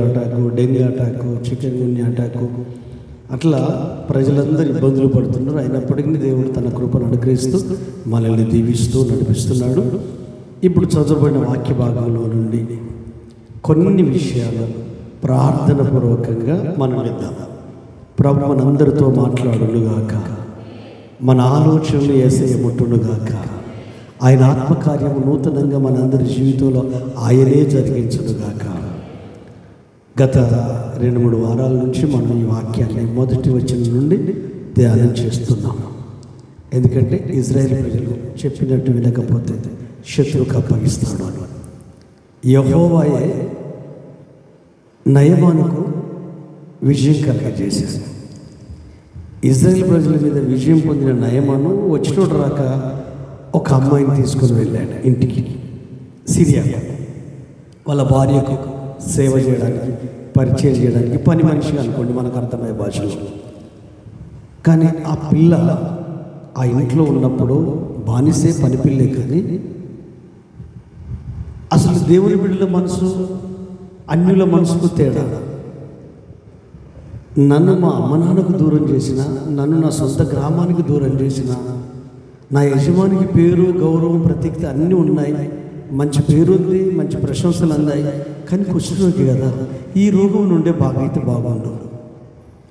Attack, dengue attack, chikungunya attack, అట్లా ప్రజలందరూ ఇబ్బందులు పడుతున్నారు. అయినప్పటికీ దేవుడు తన కృపను అనుగ్రహిస్తూ మనల్ని దీవిస్తూ నడిపిస్తున్నాడు. ఇప్పుడు చదవబడిన వాక్య భాగంలో నుండి కొన్ని విషయాలు ప్రార్థన పూర్వకంగా మనం విద్దాం. ప్రభు మనందరితో మాట్లాడునుగాక, మన ఆలోచనలు యేసయ్య ముట్టునుగాక, ఆయన ఆత్మకార్యము నూతనంగా మనందరి జీవితంలో ఆయనే జరిగించునుగాక. గత 2-3 వారాల నుంచి మనం ఈ వాక్యాన్ని మొదటి వచనం నుండి ధ్యానం చేస్తున్నాం. ఎందుకంటే ఇజ్రాయేల్ ప్రజలు చెప్పినట్టు వినకపోతే శత్రువుకు అప్పగిస్తాడు అని. యెహోవాయే నయమానుకు విజయం కలగజేశాడు. ఇజ్రాయేల్ ప్రజల మీద విజయం పొందిన నయమాను వచ్చినోడు రాక ఒక అమ్మాయిని తీసుకొని వెళ్ళాడు ఇంటికి, సిరియా. వాళ్ళ భార్యకు సేవ చేయడానికి, పరిచయం చేయడానికి, పని మనిషిగా అనుకోండి మనకు అర్థమయ్యే భాషలో. కానీ ఆ పిల్ల ఆ ఇంట్లో ఉన్నప్పుడు బానిసే, పని పిల్లే. కానీ అసలు దేవుని బిడ్డల మనసు అన్యుల మనసుకు తేడా. నన్ను మా అమ్మ నాన్నకు దూరం చేసిన, నన్ను నా సొంత గ్రామానికి దూరం చేసిన, నా యజమానికి పేరు, గౌరవం, ప్రత్యేకత అన్నీ ఉన్నాయి, మంచి పేరు ఉంది, మంచి ప్రశంసలు అందాయి. కానీ కుష్ఠరోగి కదా, ఈ రోగం నుండే బాగైతే బాగుండు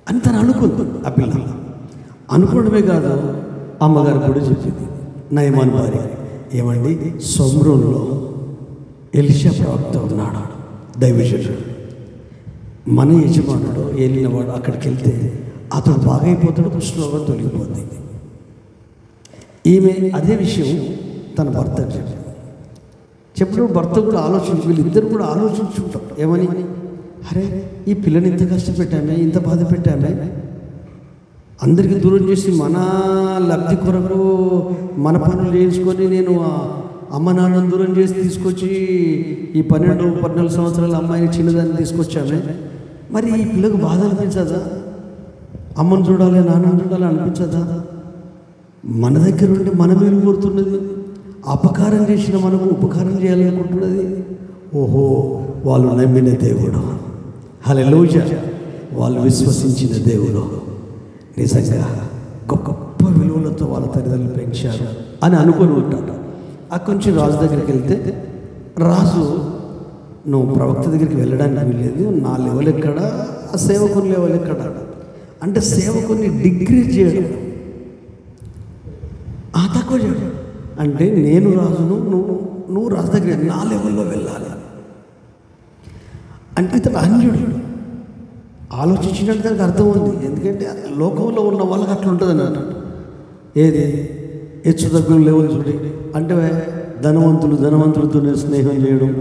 అని తను అనుకుంది. ఆ పిల్ల అనుకోవడమే కాదు, అమ్మగారు కూడా చెప్పింది, నయమాను భార్య, ఏమండి సొమ్రోన్లో ఎలీషా ప్రవక్త ఉన్నాడు, దైవజనుడు, మన యజమానుడు ఏలినవాడు, అక్కడికి వెళ్తే అతడు బాగైపోతాడు, కుష్ఠరోగం తొలగిపోతుంది. ఈమె అదే విషయం తన భర్త చెప్పినప్పుడు భర్త కూడా వీళ్ళిద్దరు కూడా ఆలోచించుకుంటాం. ఏమని, అరే ఈ పిల్లని ఇంత కష్టపెట్టామే, ఇంత బాధ పెట్టామే, అందరికీ దూరం చేసి మన లబ్ధి కొరకు మన పనులు చేయించుకొని నేను అమ్మ నాన్నను దూరం చేసి తీసుకొచ్చి ఈ 12-14 సంవత్సరాల అమ్మాయిని చిన్నదాన్ని తీసుకొచ్చామే, మరి ఈ పిల్లకు బాధ అనిపించదా? అమ్మను చూడాలి, నాన్నను చూడాలి అనిపించదా? మన దగ్గర ఉండి మన మేలు కోరుతున్నది, అపకారం చేసిన మనకు ఉపకారం చేయాలనుకుంటున్నది. ఓహో, వాళ్ళు నమ్మిన దేవుడు, హల్లెలూయా, వాళ్ళు విశ్వసించిన దేవుడు నిజంగా గొప్ప విలువలతో వాళ్ళ తల్లిదండ్రులు పెంచారు అని అనుకొని ఉంటాడు. అక్కడి నుంచి రాజు దగ్గరికి వెళ్తే, రాజు నువ్వు ప్రవక్త దగ్గరికి వెళ్ళడానికి వెళ్ళలేదు, నా లెవెల్ ఎక్కడ, ఆ సేవకుని లెవెల్ ఎక్కడ అంటే సేవకుని డిగ్రీ చేయడం తక్కువ చేయడం అంటే, నేను రాజును, నువ్వు రాజు దగ్గర నా లెవెల్లో వెళ్ళాలి అంటే ఇతను అన్యుడు. ఆలోచించినట్టు దానికి అర్థం ఉంది. ఎందుకంటే లోకంలో ఉన్న వాళ్ళకి అట్లా ఉంటుంది అన్నట్టు. ఏది హెచ్చు తగ్గులు లెవెల్ చూడి అంటే ధనవంతులతోనే స్నేహం చేయడం,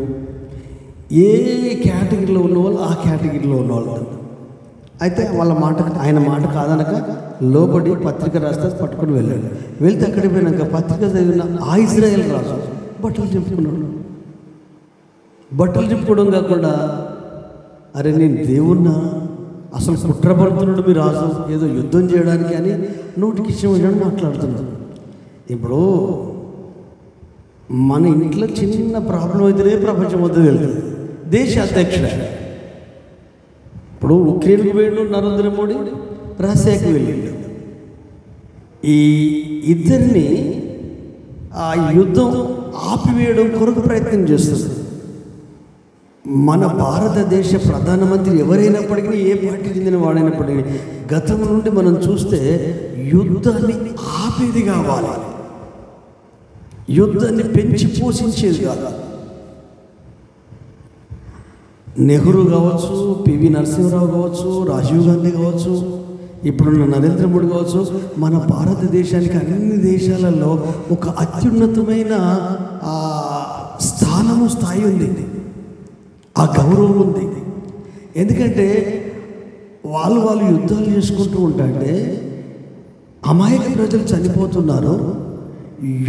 ఏ కేటగిరీలో ఉన్నవాళ్ళు ఆ కేటగిరీలో ఉన్నవాళ్ళు. అయితే వాళ్ళ ఆయన మాట కాదనక లోబడి పత్రిక రాస్తే పట్టుకొని వెళ్ళాడు. వెళ్తే అక్కడికి పోయినాక పత్రిక చదివిన ఆ ఇజ్రాయేల్ రాజు బట్టలు చెప్పుకున్నాడు. బట్టలు చెప్పుకోవడం కాకుండా, అరే నేను దేవుణ్ణా, అసలు కుట్రపడుతున్నాడు మీ రాజు ఏదో యుద్ధం చేయడానికి అని నోటికి ఇష్టం వచ్చాడు మాట్లాడుతున్నాడు. ఇప్పుడు మన ఇంట్లో చిన్న ప్రాబ్లం అయితేనే ప్రపంచం వద్ద వెళ్తుంది. దేశ అధ్యక్షుడు ఇప్పుడు ఉక్రెయిన్కి పోయిండు నరేంద్ర మోడీ, రష్యాకి వెళ్ళిండు. ఈ ఇద్దరిని ఆ యుద్ధం ఆపివేయడం కొరకు ప్రయత్నం చేస్తుంది. మన భారతదేశ ప్రధానమంత్రి ఎవరైనప్పటికీ, ఏ పార్టీ చెందిన వాడైనప్పటికీ, గతం నుండి మనం చూస్తే యుద్ధాన్ని ఆపేది కావాలి, యుద్ధాన్ని పెంచి పోషించేది కాదు. నెహ్రూ కావచ్చు, పివి నరసింహరావు కావచ్చు, రాజీవ్ గాంధీ కావచ్చు, ఇప్పుడున్న నరేంద్ర మోడీ కావచ్చు, మన భారతదేశానికి అన్ని దేశాలలో ఒక అత్యున్నతమైన స్థాయి ఉంది, ఆ గౌరవం ఉంది. ఎందుకంటే వాళ్ళు యుద్ధాలు చేసుకుంటూ ఉంటే అమాయక ప్రజలు చనిపోతున్నారు.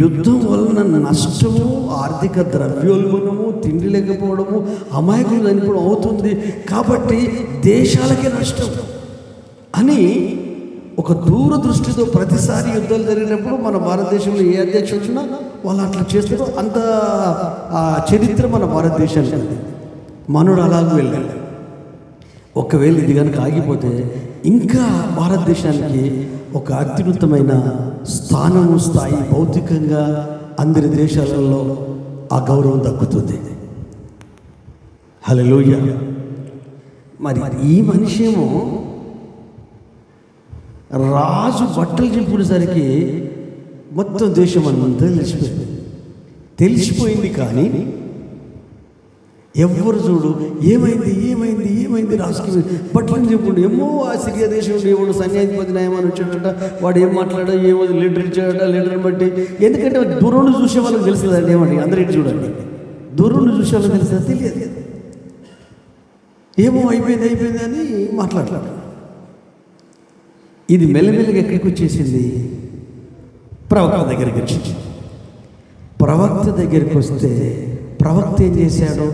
యుద్ధం వలన నష్టము, ఆర్థిక ద్రవ్యోల్బణము, తిండి లేకపోవడము, అమాయకులు చనిపోవడం అవుతుంది. కాబట్టి దేశాలకే నష్టం అని ఒక దూరదృష్టితో ప్రతిసారి యుద్ధాలు జరిగినప్పుడు మన భారతదేశంలో ఏ అధ్యక్షుడు వచ్చినా వాళ్ళు అట్లా చేస్తారో అంత చరిత్ర మన భారతదేశానికి. మనోడు అలాగే వెళ్ళాడు. ఒకవేళ ఇది కనుక ఆగిపోతే ఇంకా భారతదేశానికి ఒక అత్యున్నతమైన స్థానము, స్థాయి, భౌతికంగా అందరి దేశాలలో ఆ గౌరవం దక్కుతుంది. హల్లెలూయా. మరి ఈ మనిషేమో రాజు బట్టలు చింపునేసరికి మొత్తం దేశం అంతా తెలిసిపోయింది. కానీ ఎవరు చూడు ఏమైంది ఏమైంది ఏమైంది రాజుకి బట్టలు చింపుడు. ఏమో ఆ సిరియా దేశం ఏమో సన్యాధిపతి న్యాయమని వచ్చాడట, వాడు ఏం మాట్లాడా, ఏమో లీడర్ ఇచ్చాడట, లీడర్ని బట్టి. ఎందుకంటే దూరం చూసే వాళ్ళకి తెలుస్తుందండి. ఏమండి అందరూ చూడండి, దూరం చూసే వాళ్ళకి తెలుస్తుందా? తెలియదు. ఏమో అయిపోయింది అని మాట్లాడతాడు. ఇది మెల్లమెల్లగా ఎక్కడికి వచ్చేసింది? ప్రవక్త దగ్గరికి వచ్చింది. ప్రవక్త దగ్గరికి వస్తే ప్రవక్త ఏం చేశాడు?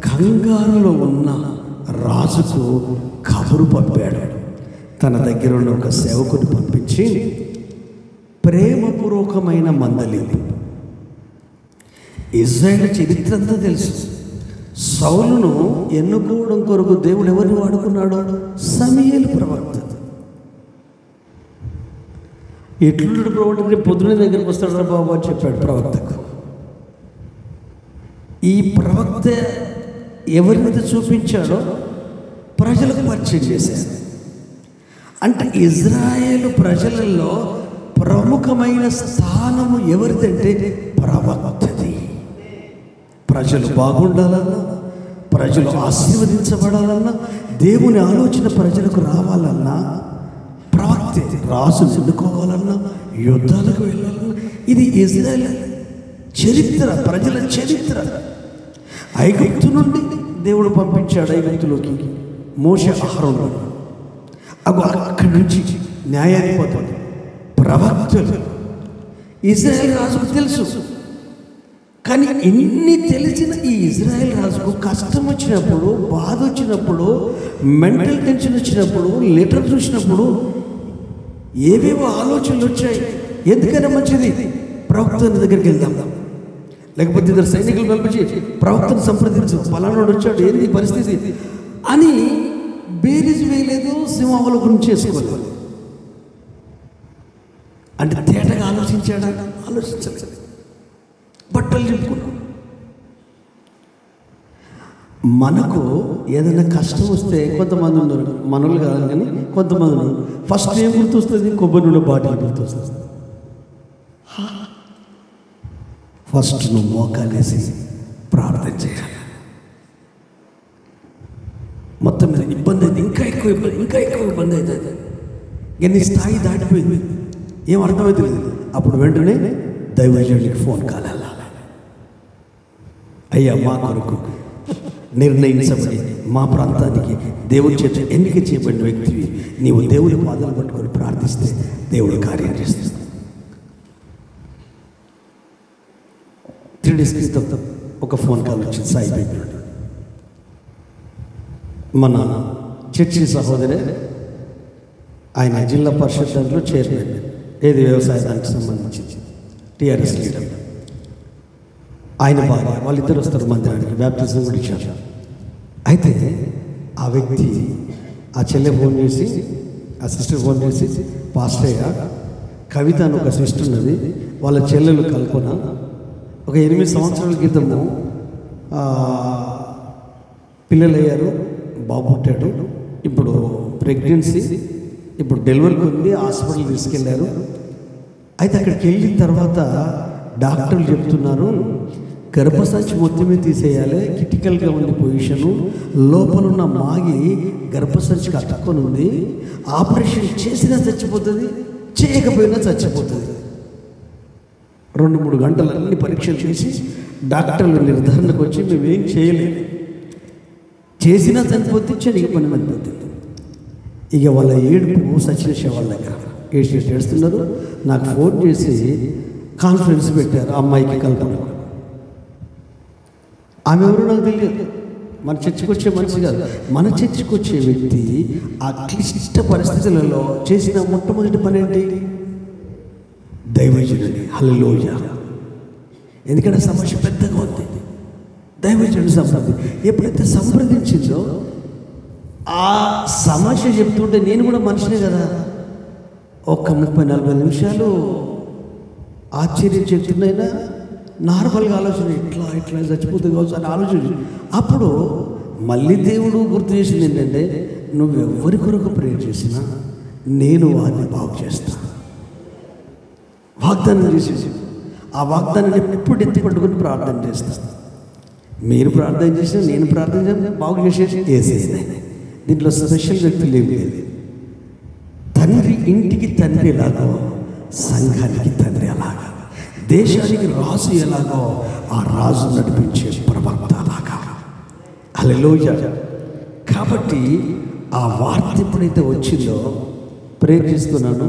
కంగారులో ఉన్న రాజుకు కబురు పంపాడు. తన దగ్గర ఉన్న ఒక సేవకుని పంపించి ప్రేమపూర్వకమైన మందలింపు. ఇజ్రాయేల్ చరిత్ర అంతా తెలుసు. సౌలును ఎన్నుకోవడం కొరకు దేవుడు ఎవరిని వాడుకున్నాడు? సమూయేలు ప్రవక్త. ఎట్లుంటాడు ప్రవక్త? రేపు పొద్దున దగ్గరికి వస్తాడు బాబు అని చెప్పాడు ప్రవక్తకు. ఈ ప్రవక్త ఎవరినైతే చూపించాడో ప్రజలకు పరిచయం చేశాడు. అంటే ఇజ్రాయేలు ప్రజలలో ప్రముఖమైన స్థానము ఎవరిదంటే ప్రవక్తది. ప్రజలు బాగుండాలన్నా, ప్రజలు ఆశీర్వదించబడాలన్నా, దేవుని ఆలోచన ప్రజలకు రావాలన్నా ప్రవక్తే. రాజు ఎన్నుకోవాలన్నా, యుద్ధాలకు వెళ్ళాలన్నా, ఇది ఇజ్రాయేల్ చరిత్ర, ప్రజల చరిత్ర. ఐగుప్తు నుండి దేవుడు పంపించాడు ఐగుప్తులోకి మోషే, అహరోను. అక్కడి నుంచి న్యాయాధిపతులు, ప్రవక్తలు. ఇజ్రాయేల్ రాజుకు తెలుసు. కానీ ఎన్ని తెలిసిన ఈ ఇజ్రాయేల్ రాజుకు కష్టం వచ్చినప్పుడు, బాధ వచ్చినప్పుడు, మెంటల్ టెన్షన్ వచ్చినప్పుడు, లెటర్ చూసినప్పుడు ఏవేవో ఆలోచనలు వచ్చాయి. ఎందుకైనా మంచిది ప్రవక్త దగ్గరికి వెళ్దాం, లేకపోతే ఇద్దరు సైనికులు పంపించి ప్రవక్తను సంప్రదించు, పలానాడు వచ్చాడు, ఏంది పరిస్థితి అని బేరీజ్ వేయలేదు. సింహాల గురించి చేసుకోలేదు. అంటే తేటగా ఆలోచించాడా? ఆలోచించలేదు. బట్టలు చింపుకున్నాం. మనకు ఏదైనా కష్టం వస్తే కొంతమంది ఉన్నారు, మనలు కాదు కానీ కొంతమంది ఉన్నారు, ఫస్ట్ ఏం గుర్తొస్తుంది? కొబ్బరి నూనె బాటిల్ గుర్తొస్తుంది. ఫస్ట్ నువ్వు మోకాలేసి ప్రార్థన చేయాలి. మొత్తం మీద ఇబ్బంది అయితే ఇంకా ఎక్కువ ఇబ్బంది అవుతుంది. ఎన్ని స్థాయి దాటిపోయింది, ఏం అర్థమవుతుంది. అప్పుడు వెంటనే దైవజనుడికి ఫోన్ కాల్ వెళ్ళాలి. అయ్యా, మా కొరకు నిర్ణయించబడి మా ప్రాంతానికి దేవుడి చేత ఎన్నిక చేయబడిన వ్యక్తివి, నీవు దేవుడి పాదాలు పట్టుకొని ప్రార్థిస్తే దేవుడు కార్యం చేస్తాడు. 3 days క్రితం ఒక ఫోన్ కాల్ వచ్చింది. సాయి పెట్టాడు. మన చర్చి సహోదరే, ఆయన జిల్లా పరిషత్ దాంట్లో చైర్మన్, ఏది వ్యవసాయానికి సంబంధించింది, టీఆర్ఎస్ లీడర్. ఆయన భార్య, వాళ్ళిద్దరు వస్తారు మందిరానికి, బ్యాప్టిజం కూడా ఇచ్చారు. అయితే ఆ వ్యక్తి, ఆ చెల్లె ఫోన్ చేసి, ఆ సిస్టర్ ఫోన్ చేసి, పాస్టయ్య కవిత అని ఒక సిస్టర్ ఉన్నది, వాళ్ళ చెల్లెలు కల్పన ఒక 8 సంవత్సరాల క్రితము పిల్లలయ్యారు, బాబు పుట్టాడు, ఇప్పుడు ప్రెగ్నెన్సీ, ఇప్పుడు డెలివరీకి ఉంది, హాస్పిటల్ తీసుకెళ్ళారు. అయితే అక్కడికి వెళ్ళిన తర్వాత డాక్టర్లు చెప్తున్నారు, గర్భసంచి మొత్తమే తీసేయాలి, క్రిటికల్గా ఉంది పొజిషను, లోపలున్న మాగి గర్భసంచికి అతుక్కొని ఉంది, ఆపరేషన్ చేసినా చచ్చిపోతుంది, చేయకపోయినా చచ్చిపోతుంది. 2-3 గంటలు అన్ని పరీక్షలు చేసి డాక్టర్లు నిర్ధారణకు వచ్చి మేమేం చేయలేము, చేసినా చనిపోతే చెడిగిపోయిన చనిపోతుంది. ఇక వాళ్ళ ఏడుపు సచివేషన్ వాళ్ళ దగ్గర ఏడుస్తున్నారు. నాకు ఫోన్ చేసి కాన్ఫరెన్స్ పెట్టారు, అమ్మాయికి కల్పన. ఆమె ఎవరు నాకు తెలియదు, మన చర్చకు వచ్చే మనిషి కాదు. మన చర్చకు వచ్చే వ్యక్తి ఆ క్లిష్ట పరిస్థితులలో చేసిన మొట్టమొదటి పని ఏంటి? దైవజనుని. హల్లెలూయా. ఎందుకంటే సమస్య పెద్దగా ఉంది. దైవజనుని సంప్రదించి ఎప్పుడైతే సంప్రదించిందో ఆ సమస్య చెప్తుంటే నేను కూడా మనిషినే కదా, ఒక్క 30-40 నిమిషాలు ఆశ్చర్యం చెప్తుందైనా నార్మల్గా ఆలోచన ఇట్లా ఇట్లా చచ్చిపోతుంది కావచ్చు అని ఆలోచన. అప్పుడు మళ్ళీ దేవుడు గుర్తు చేసింది ఏంటంటే, నువ్వెవ్వరి కొరకు ప్రేయర్ చేసినా నేను వారిని బాగు చేస్తాను. వాగ్దానం చేసేసి ఆ వాగ్దానాన్ని ఎప్పుడు ఎత్తి పట్టుకుని ప్రార్థన చేస్తాను. మీరు ప్రార్థన చేసినా నేను ప్రార్థన చేసిన బాగు చేసేసి వేసేసి దీంట్లో స్పెషల్ వ్యక్తులు ఏమి లేదు. తండ్రి ఇంటికి తండ్రి ఎలాగో సంఘానికి తండ్రి అలాగా, దేశానికి రాజు ఎలాగో ఆ రాజు నడిపించే ప్రవక్త అలాగా. హల్లెలూయా. కాబట్టి ఆ వార్త ఎప్పుడైతే వచ్చిందో ప్రేర్ చేస్తున్నాను.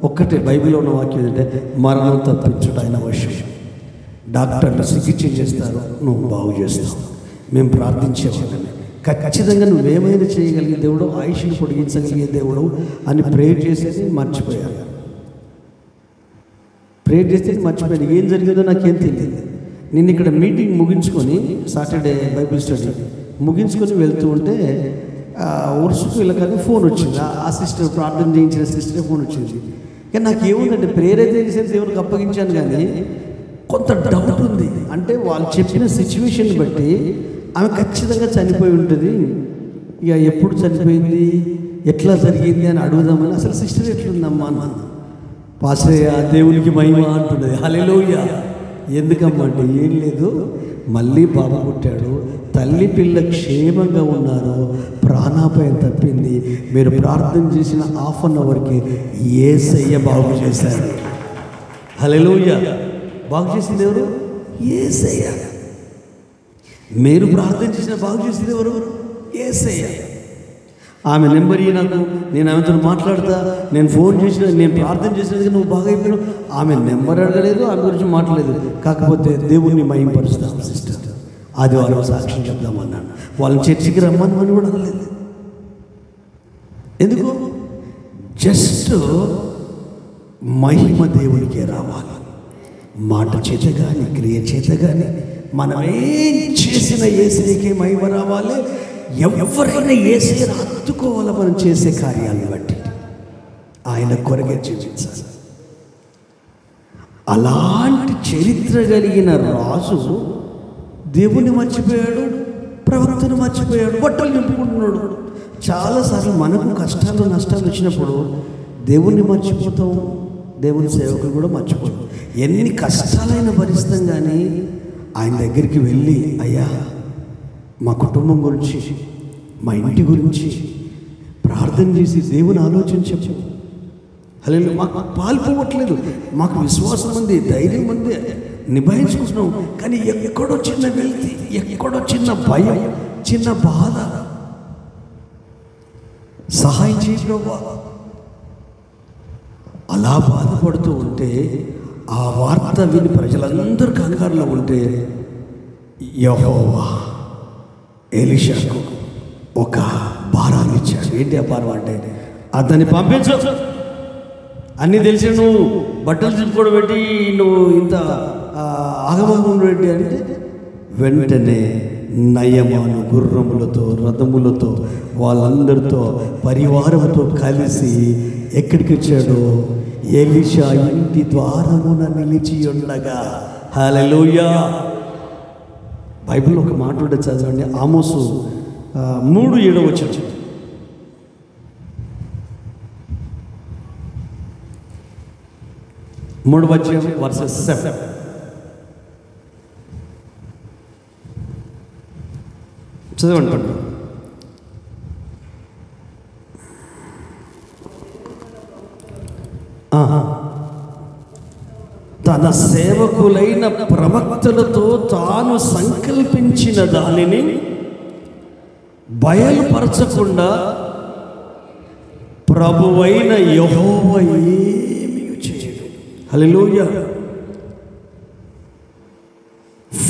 ఒక్కటే బైబిల్లో ఉన్న వాక్యం ఏంటంటే, మరణం తప్పించుట ఆయన వశం. డాక్టర్లు చికిత్స చేస్తారు, నువ్వు బాగు చేస్తావు. మేము ప్రార్థించేవాళ్ళని ఖచ్చితంగా నువ్వేమైనా చేయగలిగే దేవుడు, ఆయుష్ని పొడిగించగలిగే దేవుడు అని ప్రేర్ చేసేది మర్చిపోయాను. ప్రేర్ చేసేది మర్చిపోయాను. ఏం జరిగిందో నాకేం తెలియదు. నేను ఇక్కడ మీటింగ్ ముగించుకొని సాటర్డే బైబిల్ స్టడీ ముగించుకొని వెళ్తూ ఉంటే ఉరుసుకు వెళ్ళగానే ఫోన్ వచ్చింది. ఆ సిస్టర్, ప్రార్థన చేయించిన సిస్టర్ ఫోన్ వచ్చింది. కానీ నాకు ఏముందంటే ప్రేయర్ అయితే చేసేది దేవునికి అప్పగించాను, కానీ కొంత డౌట్ ఉంది. అంటే వాళ్ళు చెప్పిన సిచ్యువేషన్ బట్టి ఆమె ఖచ్చితంగా చనిపోయి ఉంటుంది. ఇక ఎప్పుడు చనిపోయింది, ఎట్లా జరిగింది అని అడుగుదామని, అసలు సిస్టర్ ఎట్లుందమ్మా అన్న. పాస్టరయ్య దేవునికి మహిమ అంటున్నది. హల్లెలూయా. ఎందుకమ్మా అంటే, ఏం లేదు, మళ్ళీ బాబు పుట్టాడు, తల్లి పిల్ల క్షేమంగా ఉన్నారు, ప్రాణాపాయం తప్పింది, మీరు ప్రార్థన చేసిన ½ అన్ అవర్కి యేసయ్య బాగు చేశారు. హల్లెలూయా. బాగు చేసింది ఎవరు? యేసయ్య. మీరు ప్రార్థన చేసిన బాగు చేసింది ఎవరు? యేసయ్య. ఆమె నెంబర్ నాకు, నేను ఆమెతో మాట్లాడతా, నేను ఫోన్ చేసిన, నేను ప్రార్థన చేసినందుకు నువ్వు బాగా అయిపోయావు. ఆమె నెంబర్ అడగలేదు, ఆమె గురించి మాట్లాడలేదు. కాకపోతే దేవుణ్ణి మహిమపరుస్తాం సిస్టర్, ఆదివారం సాక్ష్యం చెప్దామన్నాను. వాళ్ళని చర్చికి రమ్మని కూడా అనలేదు. ఎందుకు? జస్ట్ మహిమ దేవునికే రావాలి. మాట చేత కానీ క్రియ చేత కానీ మనం ఏం చేసిన యేసునికే మహిమ రావాలి. ఎవరైనా యేసుని హత్తుకోవాలి మనం చేసే కార్యాలను బట్టి, ఆయన కొరకే జీవించాలి. అలాంటి చరిత్ర కలిగిన రాజు దేవుణ్ణి మర్చిపోయాడు, ప్రవక్తను మర్చిపోయాడు, బట్టలు నింపుకుంటున్నాడు. చాలాసార్లు మనకు కష్టాలు నష్టాలు వచ్చినప్పుడు దేవుణ్ణి మర్చిపోతాం, దేవుని సేవకులు కూడా మర్చిపోతాం. ఎన్ని కష్టాలైనా భరిస్తాం, కానీ ఆయన దగ్గరికి వెళ్ళి, అయ్యా మా కుటుంబం గురించి, మా ఇంటి గురించి ప్రార్థన చేసి దేవుని ఆలోచించు. అలా మాకు పాల్పోవట్లేదు, మాకు విశ్వాసం ఉంది, ధైర్యం ఉంది, నిభాయించుకుంటున్నాం. కానీ ఎక్కడో చిన్న వెళ్తి, ఎక్కడో చిన్న భయం, చిన్న బాధ, సహాయం చేయి ప్రభువా. అలా బాధపడుతూ ఉంటే, ఆ వార్త విని ప్రజలందరూ కంగారులో ఉంటే, యెహోవా ఎలీషాకు ఒక భారాన్ని ఇచ్చాడు. ఏంటి ఆ భారం అంటే, అతన్ని పంపించు, అన్నీ తెలిసి నువ్వు బట్టలు చింపుకోవడం పెట్టి నువ్వు ఇంత ఆగమగం పెట్టి అంటే, వెంటనే నయమాను గుర్రములతో రథములతో వాళ్ళందరితో పరివారంతో కలిసి ఎక్కడికి వచ్చాడో, ఎలీషా ఇంటి ద్వారమున నిలిచి ఉండగా. హల్లెలూయా. బైబిల్లో ఒక మాట ఉంటే చదవండి, ఆమోసు 3:7 వచ్చాడు. verses 7. చదవండి. తన సేవకులైన ప్రవక్తలతో తాను సంకల్పించిన దానిని బయలుపరచకుండా ప్రభువైన యెహోవా ఏమీ చేయడు. హల్లెలూయా.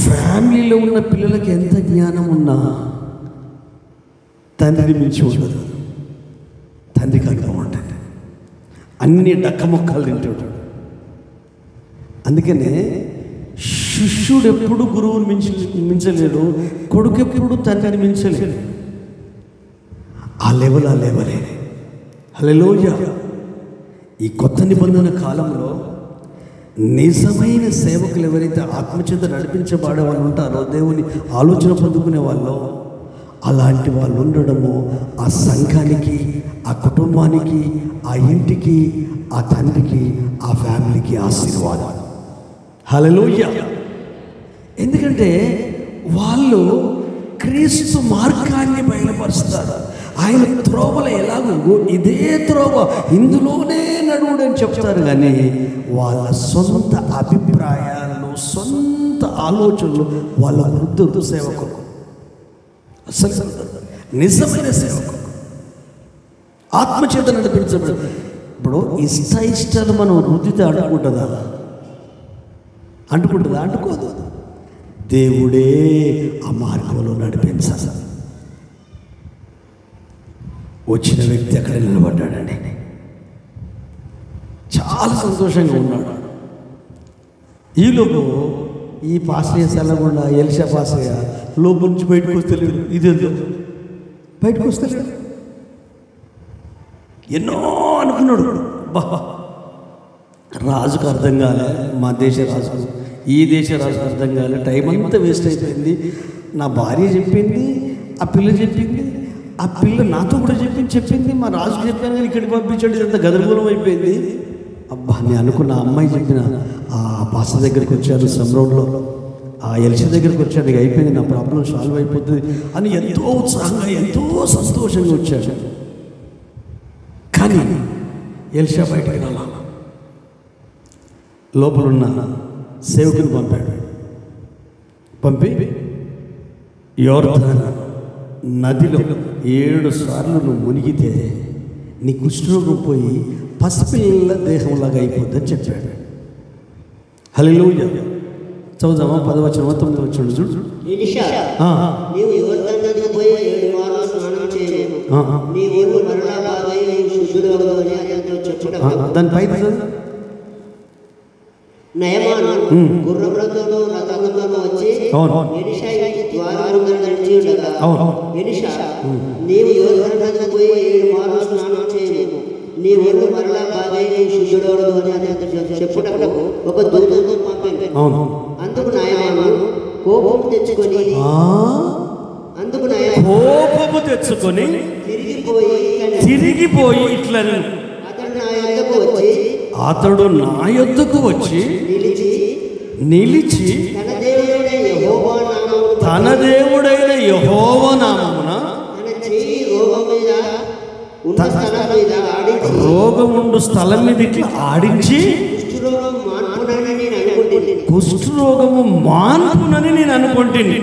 ఫ్యామిలీలో ఉన్న పిల్లలకి ఎంత జ్ఞానం ఉన్నా తండ్రిని మించి ఉండదు. తండ్రికి అర్థం ఉంటుంది, అన్ని డక్కమొక్కలు తింటాడు. అందుకనే శిష్యుడు ఎప్పుడు గురువుని మించలేడు, కొడుకు ఎప్పుడు తండ్రిని మించలేడు. ఆ లెవలే. హల్లెలూయా. ఈ కొత్త నిబంధన కాలంలో నిజమైన సేవకులు ఎవరైతే ఆత్మచేత నడిపించబడే వాళ్ళు ఉంటారో, దేవుని ఆలోచన పొందుకునే వాళ్ళు, అలాంటి వాళ్ళు ఉండడము ఆ సంఘానికి, ఆ కుటుంబానికి, ఆ ఇంటికి, ఆ తండ్రికి, ఆ ఫ్యామిలీకి ఆశీర్వాదం. హల్లెలూయా. ఎందుకంటే వాళ్ళు క్రీస్తు మార్గాన్ని బయలుపరుస్తారు. ఆయన త్రోవలో ఎలాగో ఇదే త్రోవ, ఇందులోనే నడువుడని చెప్తారు. కానీ వాళ్ళ సొంత అభిప్రాయాలు, సొంత ఆలోచనలు వాళ్ళ వృద్ధుడు సేవకులు. అసలు నిజమైన సేవకులు ఆత్మచేత నడిపించబడు. ఇప్పుడు ఇష్టాలు మనం వృద్ధితో అంటుకుంటుందా? అంటుకోదు. దేవుడే ఆ మార్గంలో నడిపించాలి. వచ్చిన వ్యక్తి అక్కడ నిలబడ్డాడండి, చాలా సంతోషంగా ఉన్నాడు. ఈలోపు ఈ పాస్టయ్య సెల్లకుండా ఎలిషా పాస్టయ్య లోపల నుంచి బయటకు వస్తలేడు. ఇదేదో బయటకు వస్తలేడు. ఎన్నో అనుకున్నాడు. రాజుకు అర్థం కాలే, మా దేశ రాజుకు, ఈ దేశ రాజుకు అర్థం కాలే. టైం అంతా వేస్ట్ అయిపోయింది. నా భార్య చెప్పింది, ఆ పిల్ల చెప్పింది, ఆ పిల్ల నాతో కూడా చెప్పింది, మా రాజుకు చెప్పాను కానీ ఇక్కడికి పంపించాడు. ఇదంతా గదరగోళం అయిపోయింది. అబ్బా, నేను అనుకున్న అమ్మాయి చెప్పిన ఆ పాస్టర్ దగ్గరికి వచ్చాను, సంబరంలో ఆ ఎలిషా దగ్గరికి వచ్చాను, ఇక అయిపోయింది, నా ప్రాబ్లం సాల్వ్ అయిపోతుంది అని ఎంతో ఉత్సాహంగా, ఎంతో సంతోషంగా వచ్చాడు. కానీ ఎలిషా బయటికి రాలా. లోపలున్న సేవకుని పంపి యోర్దాను నదిలో 7 సార్లు నువ్వు మునిగితే నీ కుష్ఠరోగం పోయి పసిపిల్ల దేహంలాగా అయిపోద్దని చెప్పాడు. హల్లెలూయా. చదువుదామా? 10వ వచనం 9వ వచనం చూడు. దాని పై గుర్రములతోనూ రథములతోనూ వచ్చి ఎలీషా ఇంటి ద్వారము ముందర నడిచి ఉండగా, ఎలీషా, నీవు యోర్దాను నదికి పోయి 7 మార్లు స్నానం చేయము, నీ ఒళ్ళు మరలా బాగై శుద్ధుడవదు అని అతడు చెప్పుటకు ఒక దూతను పంపాను. అందుకు నాయమాను కోపము తెచ్చుకొని తిరిగిపోయి ఇట్లా అతడు నా యొద్దకు వచ్చి నిలిచి తన దేవుడైన యెహోవా నామమున రోగముండు స్థలం మీద ఇట్లా ఆడించి కుష్ఠరోగము మాన్పునని నేను అనుకుంటుంది.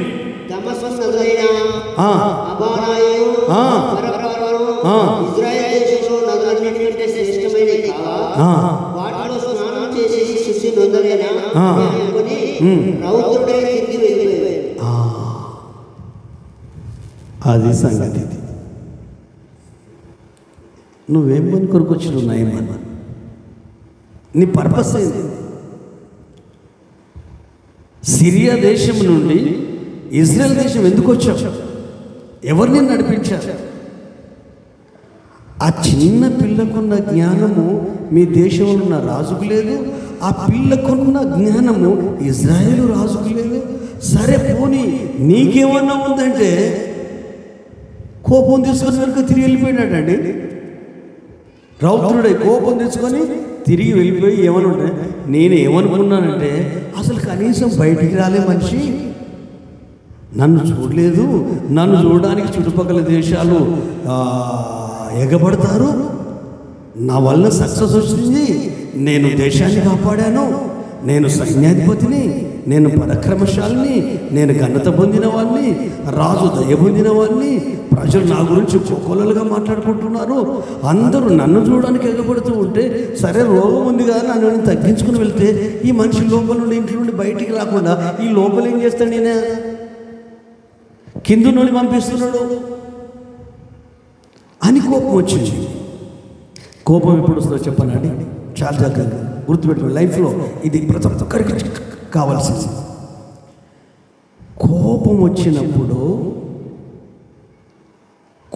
అది సంగతి. నువ్వేం పని కొరకు వచ్చినావు నాయమా? నీ పర్పస్ ఏంది? సిరియా దేశం నుండి ఇజ్రాయెల్ దేశం ఎందుకు వచ్చావు? ఎవరిని నడిపించారు? ఆ చిన్న పిల్లకున్న జ్ఞానము మీ దేశంలో ఉన్న రాజుకు లేదు. ఆ పిల్లకున్న జ్ఞానము ఇజ్రాయేలు రాజుకు లేదు. సరే పోనీ నీకేమన్నా ఉందంటే కోపం తీసుకొని వెనుక తిరిగి వెళ్ళిపోయినాడండి. రౌద్రుడై కోపం తెచ్చుకొని తిరిగి వెళ్ళిపోయి ఏమనుంటే, నేను ఏమనుకున్నానంటే అసలు కనీసం బయటికి రాలే మనిషి, నన్ను చూడలేదు, నన్ను చూడడానికి చుట్టుపక్కల దేశాలు ఎగబడతారు, నా వల్ల సక్సెస్ వచ్చింది, నేను దేశాన్ని కాపాడాను, నేను సైన్యాధిపతిని, నేను పరాక్రమశాలిని, నేను ఘనత పొందిన వాడిని, రాజు దయ పొందిన వాడిని, ప్రజలు నా గురించి కోకొల్లలుగా మాట్లాడుకుంటున్నారు, అందరూ నన్ను చూడడానికి ఎగబడుతూ ఉంటే సరే రోగం ఉంది కదా నన్ను తగ్గించుకుని వెళ్తే ఈ మనిషి లోపల నుండి ఇంట్లో నుండి బయటికి రాకుండా ఈ లోపల ఏం చేస్తాడు, నేనే కింద నుండి పంపిస్తున్నాడు అని కోపం వచ్చింది. కోపం ఎప్పుడు వస్తుందో చెప్పనండి, చాలా జాగ్రత్తగా గుర్తుపెట్టుకోండి. లైఫ్లో ఇది ప్రతి ఒక్కరికి కావాల్సింది.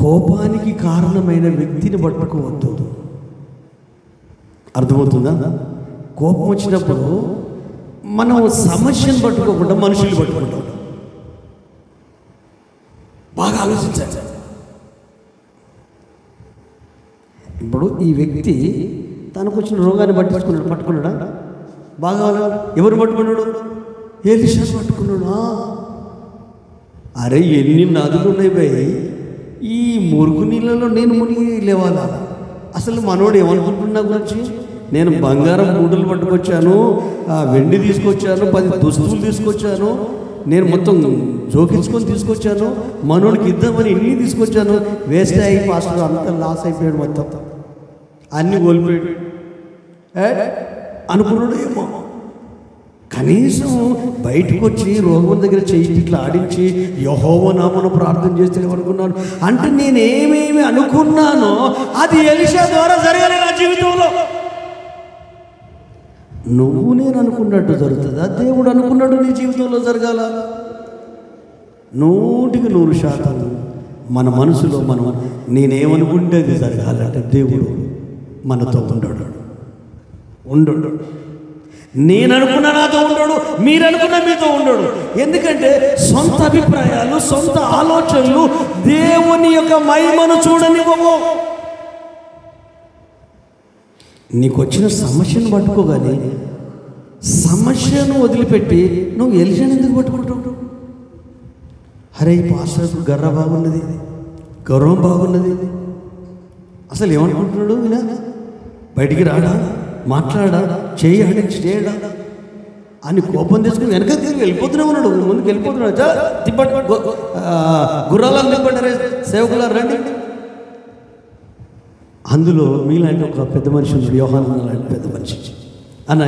కోపానికి కారణమైన వ్యక్తిని పట్టుకోవద్దు. అర్థమవుతుందా? కోపం వచ్చినప్పుడు మనం సమస్యను పట్టుకోకుండా మనుషులు పట్టుకుంటాం. బాగా ఆలోచించాలి. ఇప్పుడు ఈ వ్యక్తి తనకు వచ్చిన రోగాన్ని పట్టుకున్నాడా? బాగా ఎవరు పట్టుకున్నాడు? ఎలీషాను పట్టుకున్నాడు. అరే ఎన్ని నదులు ఉన్నాయి భయ్, ఈ మురుగు నీళ్ళలో నేను మునిగి లేవాలా? అసలు మనోడు ఏమనుకుంటున్నా గురించి, నేను బంగారం మూటలు పట్టుకొచ్చాను, వెండి తీసుకొచ్చాను, 10 దుస్తులు తీసుకొచ్చాను, నేను మొత్తం జోకించుకొని తీసుకొచ్చాను, మనోడికి ఇద్దామని ఇన్ని తీసుకొచ్చాను, వేస్ట్ అయ్యి పాస్టర్ అంతా లాస్ అయిపోయాడు, మొత్తం అన్నీ కోల్పోయాడు అనుకున్నాడు ఏమో. కనీసం బయటకు వచ్చి రోగం దగ్గర చేయి ఇట్లా ఆడించి యెహోవా నామమున ప్రార్థన చేస్తే అనుకున్నాను అంటే నేనేమేమి అనుకున్నానో అది ఎలీషా ద్వారా జరగాలి నా జీవితంలో. నువ్వు నేను అనుకున్నట్టు జరుగుతుందా? దేవుడు అనుకున్నాడు నీ జీవితంలో జరగాల. 100% మన మనసులో మనం నేనేమనుకుంటే అది జరగాలంటే దేవుడు మనతో ఉండడు. నేను అనుకున్న నాతో ఉండడు, మీరు అనుకున్న మీతో ఉండడు. ఎందుకంటే సొంత అభిప్రాయాలు, సొంత ఆలోచనలు దేవుని యొక్క మహిమను చూడనివ్వవు. నీకు వచ్చిన సమస్యను పట్టుకోగానే సమస్యను వదిలిపెట్టి నువ్వు ఎలీషాను ఎందుకు పట్టుకుంటావు? అరే ఈ పాస్టర్కు గౌరవం బాగున్నది, అసలు ఏమనుకుంటున్నాడు? వినా బయటికి రాడా, మాట్లాడా, చేయడా అని కోపం తీసుకుని వెనకకి వెళ్ళిపోతూనే ఉన్నాడు. ముందుకు వెళ్ళిపోతున్నాడు. గుర్రాలను తిప్పండి, సేవకులారు రండి. అందులో మీలాంటి ఒక పెద్ద మనిషి ఉన్నాడు, యోహాను లాంటి పెద్ద మనిషి అన్న.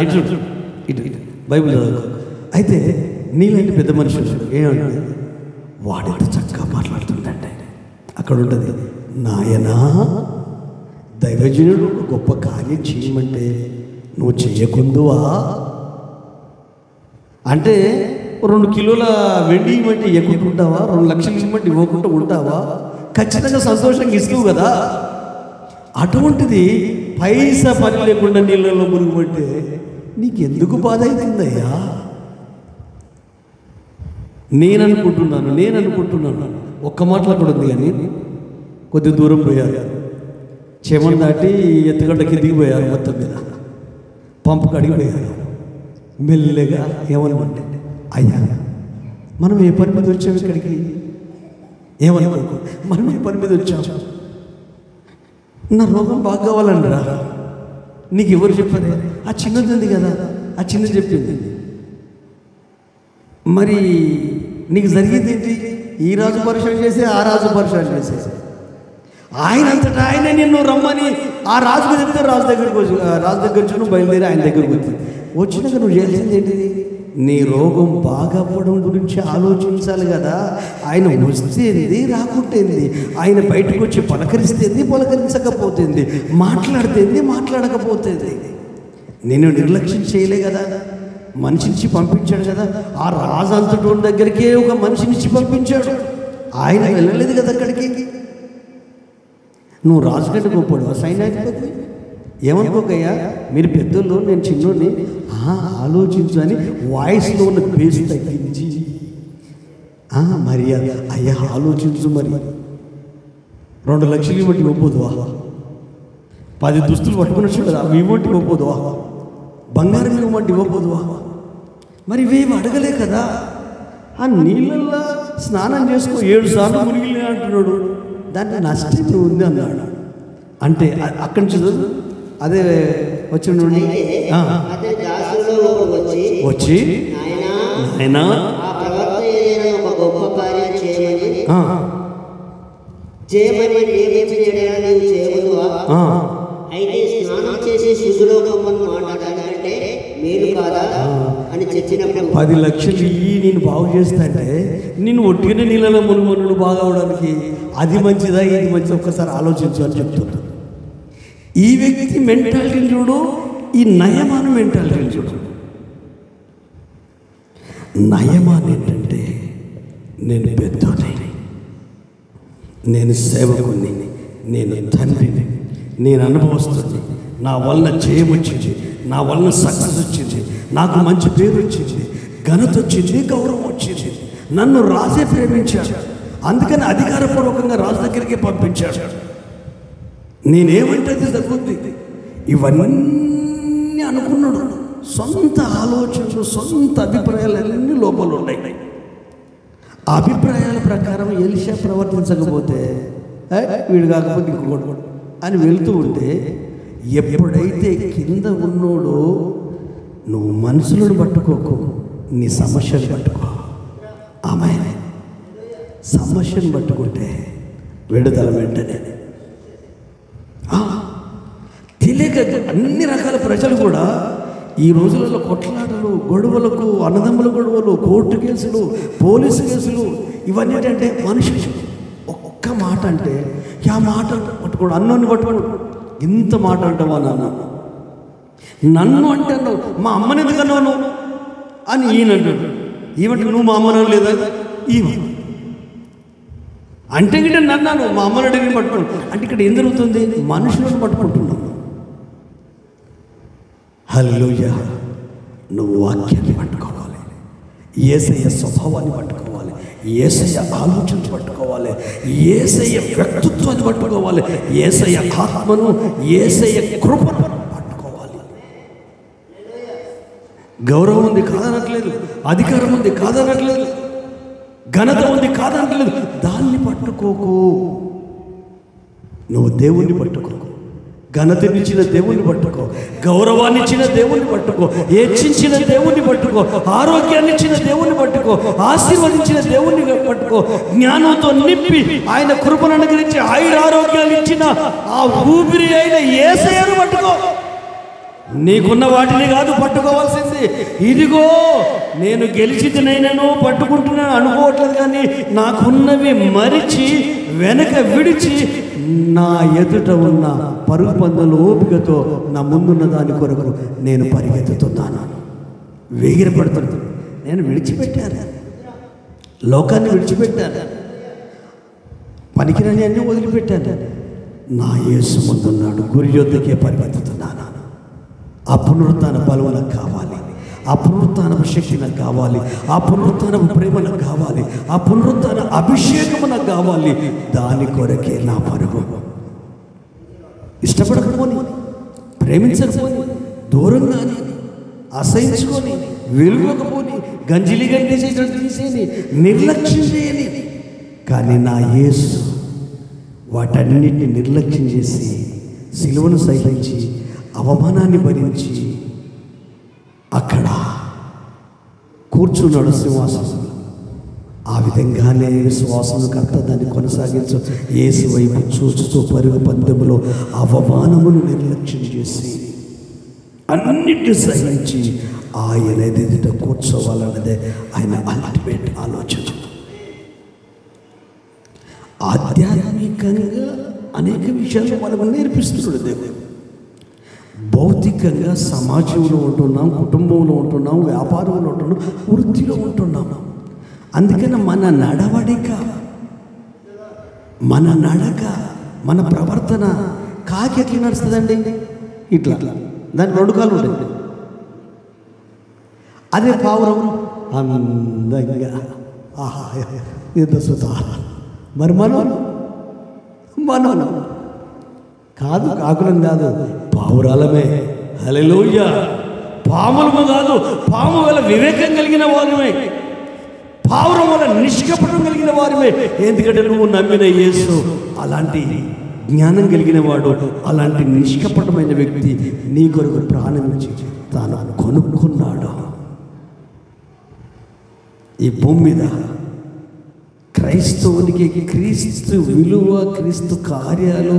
ఇటు బైబిల్ చదువు. అయితే నీలాంటి పెద్ద మనిషి ఉన్నాడు. ఏమంటే వాడెంత చక్కగా మాట్లాడుతుందంటే అక్కడ ఉంటుంది, నాయనా దైవజనుడు ఒక గొప్ప కార్యం చేయమంటే నువ్వు చేయకుందువా? అంటే 2 కిలోల వెండి ఇవ్వమంటే ఇవ్వకుంటుంటావా? 2 లక్షలు ఇవ్వమంటే ఇవ్వకుండా ఉంటావా? ఖచ్చితంగా సంతోషంగా ఇస్తావు కదా. అటువంటిది పైసా పని లేకుండా నీళ్ళలో మురుగుమంటే నీకెందుకు బాధ అవుతుందయ్యా? నేను అనుకుంటున్నాను ఒక్క మాటలో కూడా ఉంది. కానీ కొద్ది దూరం పోయారు, చెమను దాటి ఎత్తుగడ్డకి దిగిపోయారు, మొత్తం మీద పంపు కడిగిపోయారు. మెల్లగా ఏమనుకుంటే అయ్యా మనం ఏ పని మీద వచ్చాము ఇక్కడికి? ఏమనుకో, మనం ఏ పని మీద వచ్చాము? నా రోగం బాగా కావాలంటారా? నీకు ఎవరు చెప్పారు? ఆ చిన్నది ఉంది కదా, ఆ చిన్నది చెప్పింది. మరి నీకు జరిగింది ఏంటి? ఈ రాజు పరిశీలన చేసి ఆ రాజు పరిశీలన చేసేసి ఆయన అంతటా ఆయనే నిన్ను రమ్మని ఆ రాజుకు చెప్తే రాజు దగ్గరికి వచ్చి నువ్వు బయలుదేరి ఆయన దగ్గరికి వచ్చినాక నువ్వు చేయాల్సింది ఏంటిది? నీ రోగం బాగా అవ్వడం గురించి ఆలోచించాలి కదా. ఆయన వస్తేంది, రాకుంటేంది, ఆయన బయటకు వచ్చి పలకరిస్తేంది, పలకరించకపోతుంది, మాట్లాడితేంది, మాట్లాడకపోతుంది. నేను నిర్లక్ష్యం చేయలే కదా, మనిషినిచ్చి పంపించాడు కదా. ఆ రాజు అంతటి దగ్గరికే ఒక మనిషినిచ్చి పంపించాడు, ఆయన వెళ్ళలేదు కదా అక్కడికి. నువ్వు రాజు కంటే గొప్పడు సైన్యాధిపతి ఏమనుకోకయ్యా, మీరు పెద్దోళ్ళు, నేను చిన్నోడిని, ఆలోచించు అని వాయిస్లో ఉన్న బేస్ తగ్గించి మర్యాద అయ్యా ఆలోచించు. మరి 2 లక్షలు ఇవ్వండి ఇవ్వబోదువా? 10 దుస్తులు పట్టుకుని వచ్చాడు కదా, అవి ఇవ్వండి ఇవ్వబోదువా? బంగారం ఇవ్వమంటే ఇవ్వబోదువా? మరి ఇవేమి అడగలే కదా. ఆ నీళ్ళల్లో స్నానం చేసుకో 7 సార్లు మునిగిలే అంటున్నాడు, దాంట్లో నష్టం ఉంది అన్నాడు. అంటే అక్కడి నుంచి అదే వచ్చి వచ్చి ఆయన అయితే స్నానం చేసి శిశులోకమ్మను మాట్లాడాలంటే మేలు కాదా అని చెప్పినప్పుడు 10 లక్షలు ఇయ్యి నేను బాగు చేస్తాంటే నేను ఒట్టిగానే నీళ్ళలో మునుమనుడు బాగా అవడానికి అది మంచిదా ఇది మంచిదా ఒక్కసారి ఆలోచించు అని చెప్తున్నాను. ఈ వ్యక్తి మెంటాలిటీ చూడు, ఈ నయమాన మెంటాలిటీ చూడు. నయమాన్ ఏంటంటే నేను పెద్దోనే, నేను సేవకుని, నేను తండ్రిని, నేను అనుభవస్తుంది, నా వల్ల జయం వచ్చింది, నా వల్ల సక్సెస్ వచ్చింది, నాకు మంచి పేరు వచ్చింది, ఘనత వచ్చింది, గౌరవం వచ్చింది. నన్ను రాజే ప్రేమించాడు, అందుకని అధికారపూర్వకంగా రాజు దగ్గరికి పంపించాడు. నేనేమంటే జరుగుద్ది ఇవన్నీ అనుకున్నాడు. సొంత ఆలోచనలు, సొంత అభిప్రాయాలన్నీ లోపల ఉన్నాయి. ఆ అభిప్రాయాల ప్రకారం ఎలీషా ప్రవర్తించకపోతే వీడు కాకపోతే ఇంకోడు అని వెళ్తూ ఉంటే, ఎప్పుడైతే కింద ఉన్నోడు నువ్వు మనుషులను పట్టుకోకు, నీ సమస్యను పట్టుకో. ఆమె సమస్యను పట్టుకుంటే విడుదల వెంటనే. తెలియక అన్ని రకాల ప్రజలు కూడా ఈ రోజులలో కొట్లాటలు, గొడవలకు, అన్నదమ్ముల గొడవలు, కోర్టు కేసులు, పోలీసు కేసులు, ఇవన్నీ ఏంటంటే మనుషులు ఒక్క మాట అంటే ఆ మాట పట్టుకోడు, అన్నోని పట్టుకోడు. ఇంత మాట అంటావా నాన్న, నన్ను అంటే అన్నావు, మా అమ్మని ఎందుకన్నావు నువ్వు అని ఈయన అంటాడు. ఏమంటే నువ్వు మా అమ్మను లేదా ఈ అంటే గిట్ట నన్నాను మా అమ్మని అడిగి పట్టుకోండి అంటే ఇక్కడ ఏం జరుగుతుంది? మనుషులను పట్టుకుంటున్నావు. హల్లెలూయా. నువ్వు వాక్యాన్ని పట్టుకోవాలి, యేసయ్య స్వభావాన్ని పట్టుకోవాలి, యేసయ్య ఆలోచన పట్టుకోవాలి, యేసయ్య వ్యక్తిత్వాన్ని పట్టుకోవాలి, యేసయ్య ఆత్మను, యేసయ్య కృపను పట్టుకోవాలి. గౌరవం ఉంది కాదనట్లేదు, అధికారం ఉంది కాదనట్లేదు, ఘనత ఉంది కాదనట్లేదు, దాన్ని పట్టుకోకు. నువ్వు దేవుణ్ణి పట్టుకో, ఘనతనిచ్చిన దేవుణ్ణి పట్టుకో, గౌరవాన్ని ఇచ్చిన దేవుణ్ణి పట్టుకో, హెచ్చించిన దేవుణ్ణి పట్టుకో, ఆరోగ్యాన్ని ఇచ్చిన దేవుణ్ణి పట్టుకో, ఆశీర్వదించిన దేవుణ్ణి పట్టుకో, జ్ఞానంతో నింపి ఆయన కృపను అనుగ్రహించి ఆయన ఆరోగ్యాన్ని ఇచ్చిన ఆ ఊపిరి అయిన యేసయ్యను పట్టుకో. నీకున్న వాటిని కాదు పట్టుకోవాల్సింది. ఇదిగో నేను గెలిచినైనాను పట్టుకుంటున్నాను అనుకోవట్లేదు, కానీ నాకున్నవి మరిచి వెనక విడిచి నా ఎదుట ఉన్న పరుగు పందుల ఓపికతో నా ముందున్న దాని కొరకు నేను పరిగెత్తుతున్నాను, వేగిరపడుతున్నాను. నేను విడిచిపెట్టాను, లోకాన్ని విడిచిపెట్టాను, పనికిరాని అన్నీ వదిలిపెట్టాను. నా యేసు ముందున్నాడు, గురి యొద్దకే పరిగెత్తుతున్నాను. ఆ పునరుత్థాన బలం నాకు కావాలి, ఆ పునరుత్థాన శక్తి నాకు కావాలి, ఆ పునరుత్థాన ప్రేమ నాకు కావాలి, ఆ పునరుత్థాన అభిషేకము నాకు కావాలి. దాని కొరకే నా పరుగు. ఇష్టపడకపోని, ప్రేమించకపోని, దూరంగా అసహించుకొని, వెలుగకపోని, గంజిలి గంటేసేటట్టు తీసేని, నిర్లక్ష్యం చేయని. కానీ నా యేసు వాటన్నిటిని నిర్లక్ష్యం చేసి సిలువను సహించి అవమానాన్ని భరించి అక్కడ కూర్చున్నాడు సింహాసనం. ఆ విధంగానే విశ్వాసం కర్త దాన్ని కొనసాగించు. యేసు వైపు చూస్తూ పరుగు పందెములో అవమానమును నిర్లక్ష్యం చేసి అన్నిటిని సహించి ఆయన ఎదుట కూర్చోవాలన్నదే ఆయన అల్టిమేట్ ఆలోచన. ఆధ్యాత్మికంగా అనేక విషయాలు మనకు నేర్పిస్తున్నాడు దేవుడు. భౌతికంగా సమాజంలో ఉంటున్నాం, కుటుంబంలో ఉంటున్నాం, వ్యాపారంలో ఉంటున్నాం, వృత్తిలో ఉంటున్నాం. అందుకని మన నడవడిక, మన నడక, మన ప్రవర్తన కాకి ఎట్లా నడుస్తుందండి? ఇట్లా. దానికి రెండు కాళ్ళు ఉంటాయి. అదే పావురం అందంగా ఆహా ఎంత సుతా. మరి మనం కాదు, కాకులం కాదు, పావురాలమే. హల్లెలూయా. పాములము కాదు, పాము వల్ల వివేకం కలిగిన వారమే, పావురం వల్ల నిష్కపటం కలిగిన వారమే. ఎందుకంటే నువ్వు నమ్మిన యేసు అలాంటి జ్ఞానం కలిగిన వాడు, అలాంటి నిష్కపటమైన వ్యక్తి. నీ కొరకు ప్రాణం ఇచ్చి తాను కొనుక్కున్నాడు. ఈ భూమి మీద క్రైస్తవునికి క్రీస్తు విలువ, క్రీస్తు కార్యాలు,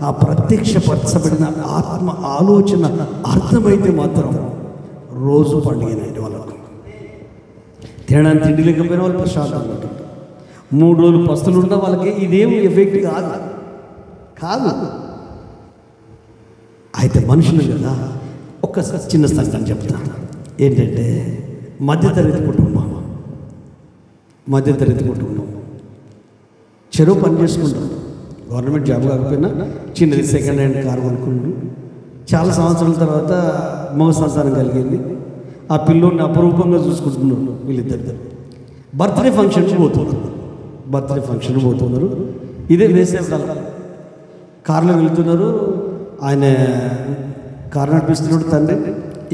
ఆ ప్రత్యక్షపరచబడిన ఆత్మ ఆలోచన అర్థమైతే మాత్రం రోజు పండుగనండి. వాళ్ళకు తినడానికి తిండి లేకపోయినా వాళ్ళు ప్రశాంతంగా ఉంటుంది. 3 రోజులు పస్తులు ఉన్న వాళ్ళకి ఇదేమి ఎఫెక్ట్ కాదు. అయితే మనుషులు కదా. ఒక చిన్న సంగతి చెప్తాను. ఏంటంటే మధ్యతరగతి కుటుంబం చెరువు పని చేసుకుంటారు. గవర్నమెంట్ జాబ్ కాకపోయినా చిన్నది సెకండ్ హ్యాండ్ కారు కొనుక్కుంటూ చాలా సంవత్సరాల తర్వాత మగ సంతానం కలిగింది. ఆ పిల్లోని అపరూపంగా చూసుకుంటున్నారు వీళ్ళిద్దరు. బర్త్డే ఫంక్షన్కి పోతున్నారు. ఇదే వేసేవాళ్ళు కారులో వెళ్తున్నారు. ఆయన కారు నడిపిస్తున్నాడు తండ్రి,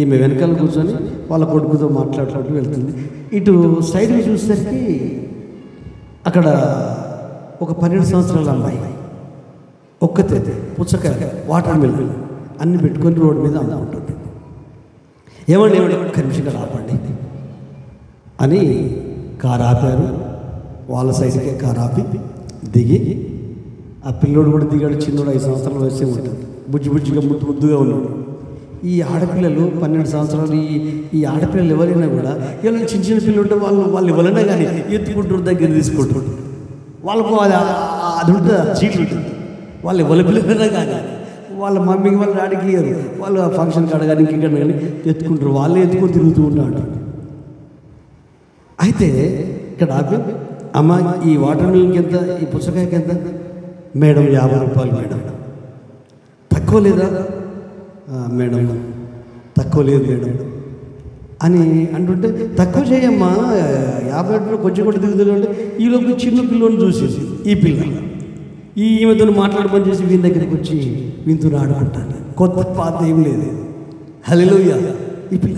ఈమె వెనకాల కూర్చొని వాళ్ళ కొడుకుతో మాట్లాడుకుంటూ వెళ్తుంది. ఇటు సైడ్కి చూసేసరికి అక్కడ ఒక 12 సంవత్సరాల అమ్మాయి ఒక్కతే పుచ్చకాయ వాటర్ మిల్క్ అన్ని పెట్టుకొని రోడ్డు మీద అమ్ముకుంటుంది. ఏమండి ఒక్క నిమిషంగా ఆపండి అని కారు ఆపారు. వాళ్ళ సైడ్కే కారు ఆపి దిగి, ఆ పిల్లోడు కూడా దిగాడు. చిన్నోడు 5 సంవత్సరాల వయసే ఉంటుంది. బుజ్జిగా ముద్దుగా ఉన్నాడు. ఈ ఆడపిల్లలు 12 సంవత్సరాలు ఈ ఆడపిల్లలు ఎవరైనా కూడా ఎవరైనా చిన్న పిల్లలు ఉంటే వాళ్ళు ఎవరైనా కానీ ఎత్తుకుంటారు, దగ్గర తీసుకుంటారు. వాళ్ళకు అది ఉంటుంది, చీట్లు ఉంటుంది. వాళ్ళు ఎవరి పిల్లలైనా కానీ వాళ్ళ మమ్మీకి వాళ్ళ డాడీకి ఇయ్యరు. వాళ్ళు ఫంక్షన్ కాడ కానీ ఇంకెక్కడ కానీ ఎత్తుకుంటారు. వాళ్ళే ఎత్తుకొని తిరుగుతూ ఉంటారు. అయితే ఇక్కడ ఆపి, అమ్మ ఈ వాటర్ మిల్క్ ఎంత, ఈ పుచ్చకాయకి ఎంత? మేడం 50 రూపాయలు మేడం. తక్కువ లేదా? మేడం తక్కువ లేదు మేడం అని అంటుంటే, తక్కువ చేయమ్మా 50 రూపాయలు కొంచెం కూడా దిగుతుంటే ఈలోపు చిన్న పిల్లని చూసేసి ఈ పిల్ల ఈమెతో మాట్లాడమని చేసి వీని దగ్గరికి వచ్చి వీంతో ఆడుకుంటాను. కొత్త పాత ఏం లేదు. హల్లెలూయా. ఈ పిల్ల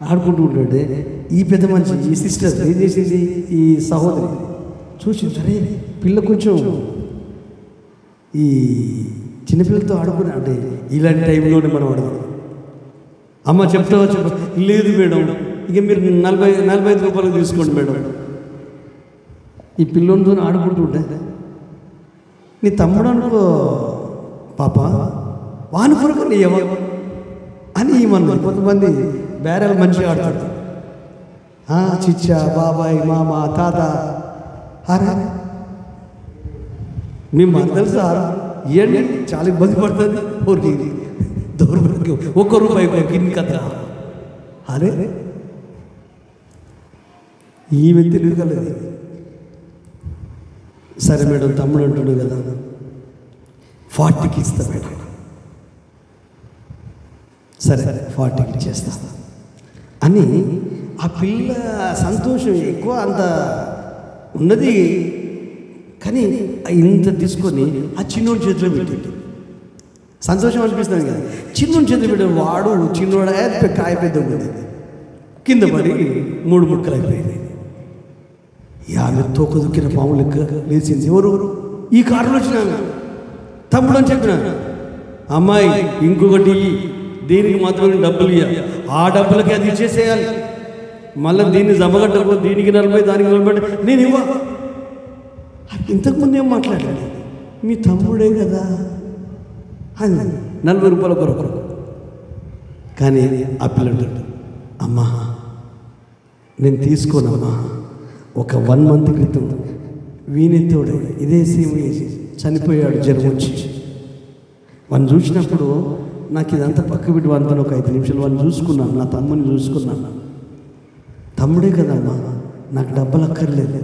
ఆడుకుంటూ ఉంటాడే. ఈ పెద్ద మనిషి, ఈ సిస్టర్ ఏం చేసింది, ఈ సహోదరి చూసింది. సరే పిల్ల కొంచెం ఈ చిన్నపిల్లలతో ఆడుకుని అంటే ఇలాంటి టైంలోనే మనం ఆడుకున్నాం. అమ్మ చెప్తావా? లేదు మేడం, ఇక మీరు 45 రూపాయలు తీసుకోండి మేడం. ఈ పిల్లోనితో ఆడుకుంటూ ఉంటే, నీ తమ్ముడు అనుకో పాప, వాని కొరకు నీ ఎవరు అని ఏమన్నారు. కొంతమంది బేరాలు మంచిగా ఆడతారు. చిచ్చా, బాబాయ్, మామ, తాత, అరే మేము మాకు తెలుసా ఇవ్వండి, చాలా ఇబ్బంది పడుతుంది. ఊరికి దౌర్భాగ్యం, ₹1 కింది కథ. అరే ఈమె తెలియగలదు. సరే మేడం, తమ్ముడు అంటున్నాడు కదా, 40కి ఇస్తా మేడం. సరే 40కి ఇచ్చేస్తా అని ఆ పిల్ల సంతోషం ఎక్కువ అంత ఉన్నది. కానీ ఇంత తీసుకొని ఆ చిన్నోడి చేతిలో పెట్టి సంతోషం అనిపిస్తుంది కదా. చిన్నోడి చేతిలో పెట్టాడు. వాడు చిన్నోడు కాయ పెద్ద ఉంది, కింద పడి 3 ముక్కలు అయిపోయింది. ఆమె తోక దుక్కిన పాము లెక్క లేచింది. ఎవరు? ఈ కారులో వచ్చిన తమ్ముడు అని చెప్పిన అమ్మాయి, ఇంకొకటి దీనికి మాత్రమే డబ్బులు ఇవ్వాలి, ఆ డబ్బులకి అది ఇచ్చేసేయాలి. మళ్ళీ దీన్ని జమగట్టకు, దీనికి 40, దానికి 40 నేను ఇవ్వ. ఇంతకుముందు ఏం మాట్లాడాలి, మీ తమ్ముడే కదా అని 40 రూపాయల కొరకు. కానీ ఆ పిల్లడు, అమ్మా నేను తీసుకోనమ్మా, ఒక 1 మంత్ క్రితం వీనితోడు ఇదే సేమ్ చనిపోయాడు జ్వరం వచ్చి. వాడిని చూసినప్పుడు నాకు ఇదంతా పక్క పెట్టి వాడితో ఒక 5 నిమిషాలు వాడిని చూసుకున్నాను, నా తమ్ముని చూసుకున్నాను. తమ్ముడే కదమ్మా, నాకు డబ్బులు అక్కర్లేదు,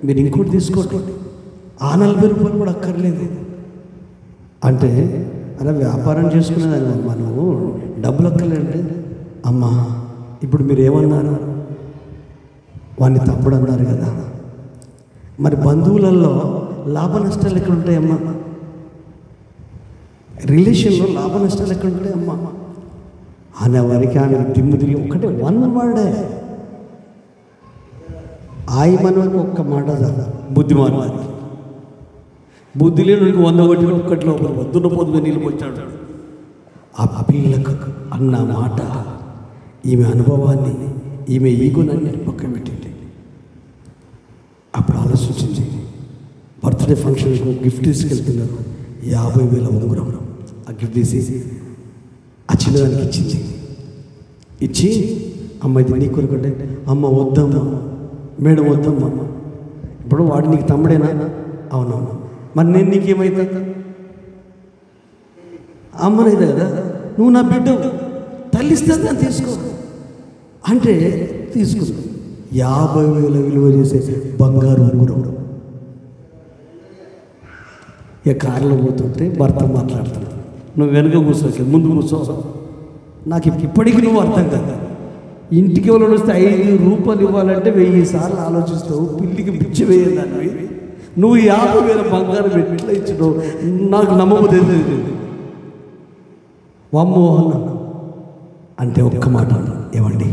మీరు ఇంకోటి తీసుకోండి, ఆ 40 రూపాయలు కూడా అక్కర్లేదు అంటే, అలా వ్యాపారం చేసుకునేదాన్ని మనము, డబ్బులు అక్కర్లేదంటే, అమ్మా ఇప్పుడు మీరు ఏమన్నారు, వాడిని తమ్ముడు అన్నారు కదా, మరి బంధువులలో లాభ నష్టాలు ఎక్కడ ఉంటాయమ్మా, రిలేషన్లో లాభ నష్టాలు ఎక్కడ ఉంటాయమ్మా అనేవారికి ఆమె దిమ్ము తిరిగి ఒకటే 1 వర్డే. ఆయమనకు ఒక్క మాట చాలు, బుద్ధిమాన్ వారికి. బుద్ధి లేని 100 కొట్టి ఒక్కట్లో వద్దున పొద్దున నీళ్ళు వచ్చాడు. ఆ పిల్లకు అన్న మాట ఈమె అనుభవాన్ని, ఈమె ఈగోనన్నీ పక్కన పెట్టింది. అప్పుడు ఆలోచించింది, బర్త్డే ఫంక్షన్కు గిఫ్ట్ తీసుకెళ్తున్నారు, 50,000 ఉంగరం. ఆ గిఫ్ట్ తీసి ఆ చిన్నదానికి ఇచ్చింది. ఇచ్చి, అమ్మ ఇది నీ కొరకంటే, అమ్మ వద్దమ్మా, మేడం వద్దమ్మా, ఇప్పుడు వాడు నీకు తమ్ముడేనా? అవునవును, మరి నేను నీకేమైతే అమ్మనైతే కదా, నువ్వు నా బిడ్డ, తల్లిస్తే నేను తీసుకో అంటే తీసుకున్నా. 50,000 విలువ చేసే బంగారు ఉంగరం. ఇక కారులో పోతుంటే భర్త మాట్లాడుతున్నాడు, నువ్వు వెనుక కూర్చోకి ముందు కూర్చో. నాకు ఇప్పటికీ నువ్వు అర్థం కదా, ఇంటికి ఎవరు వస్తే 5 రూపాయలు ఇవ్వాలంటే 1000 సార్లు ఆలోచిస్తావు, పిల్లికి పిచ్చి వేయదాన్ని. నువ్వు 50,000 బంగారం ఎట్లా ఇచ్చినావు నాకు నమ్మబుద్ధి తెలియదు. వామ్మో అన్నాను. అంటే ఒక్క మాట అన్నాను, ఏమండి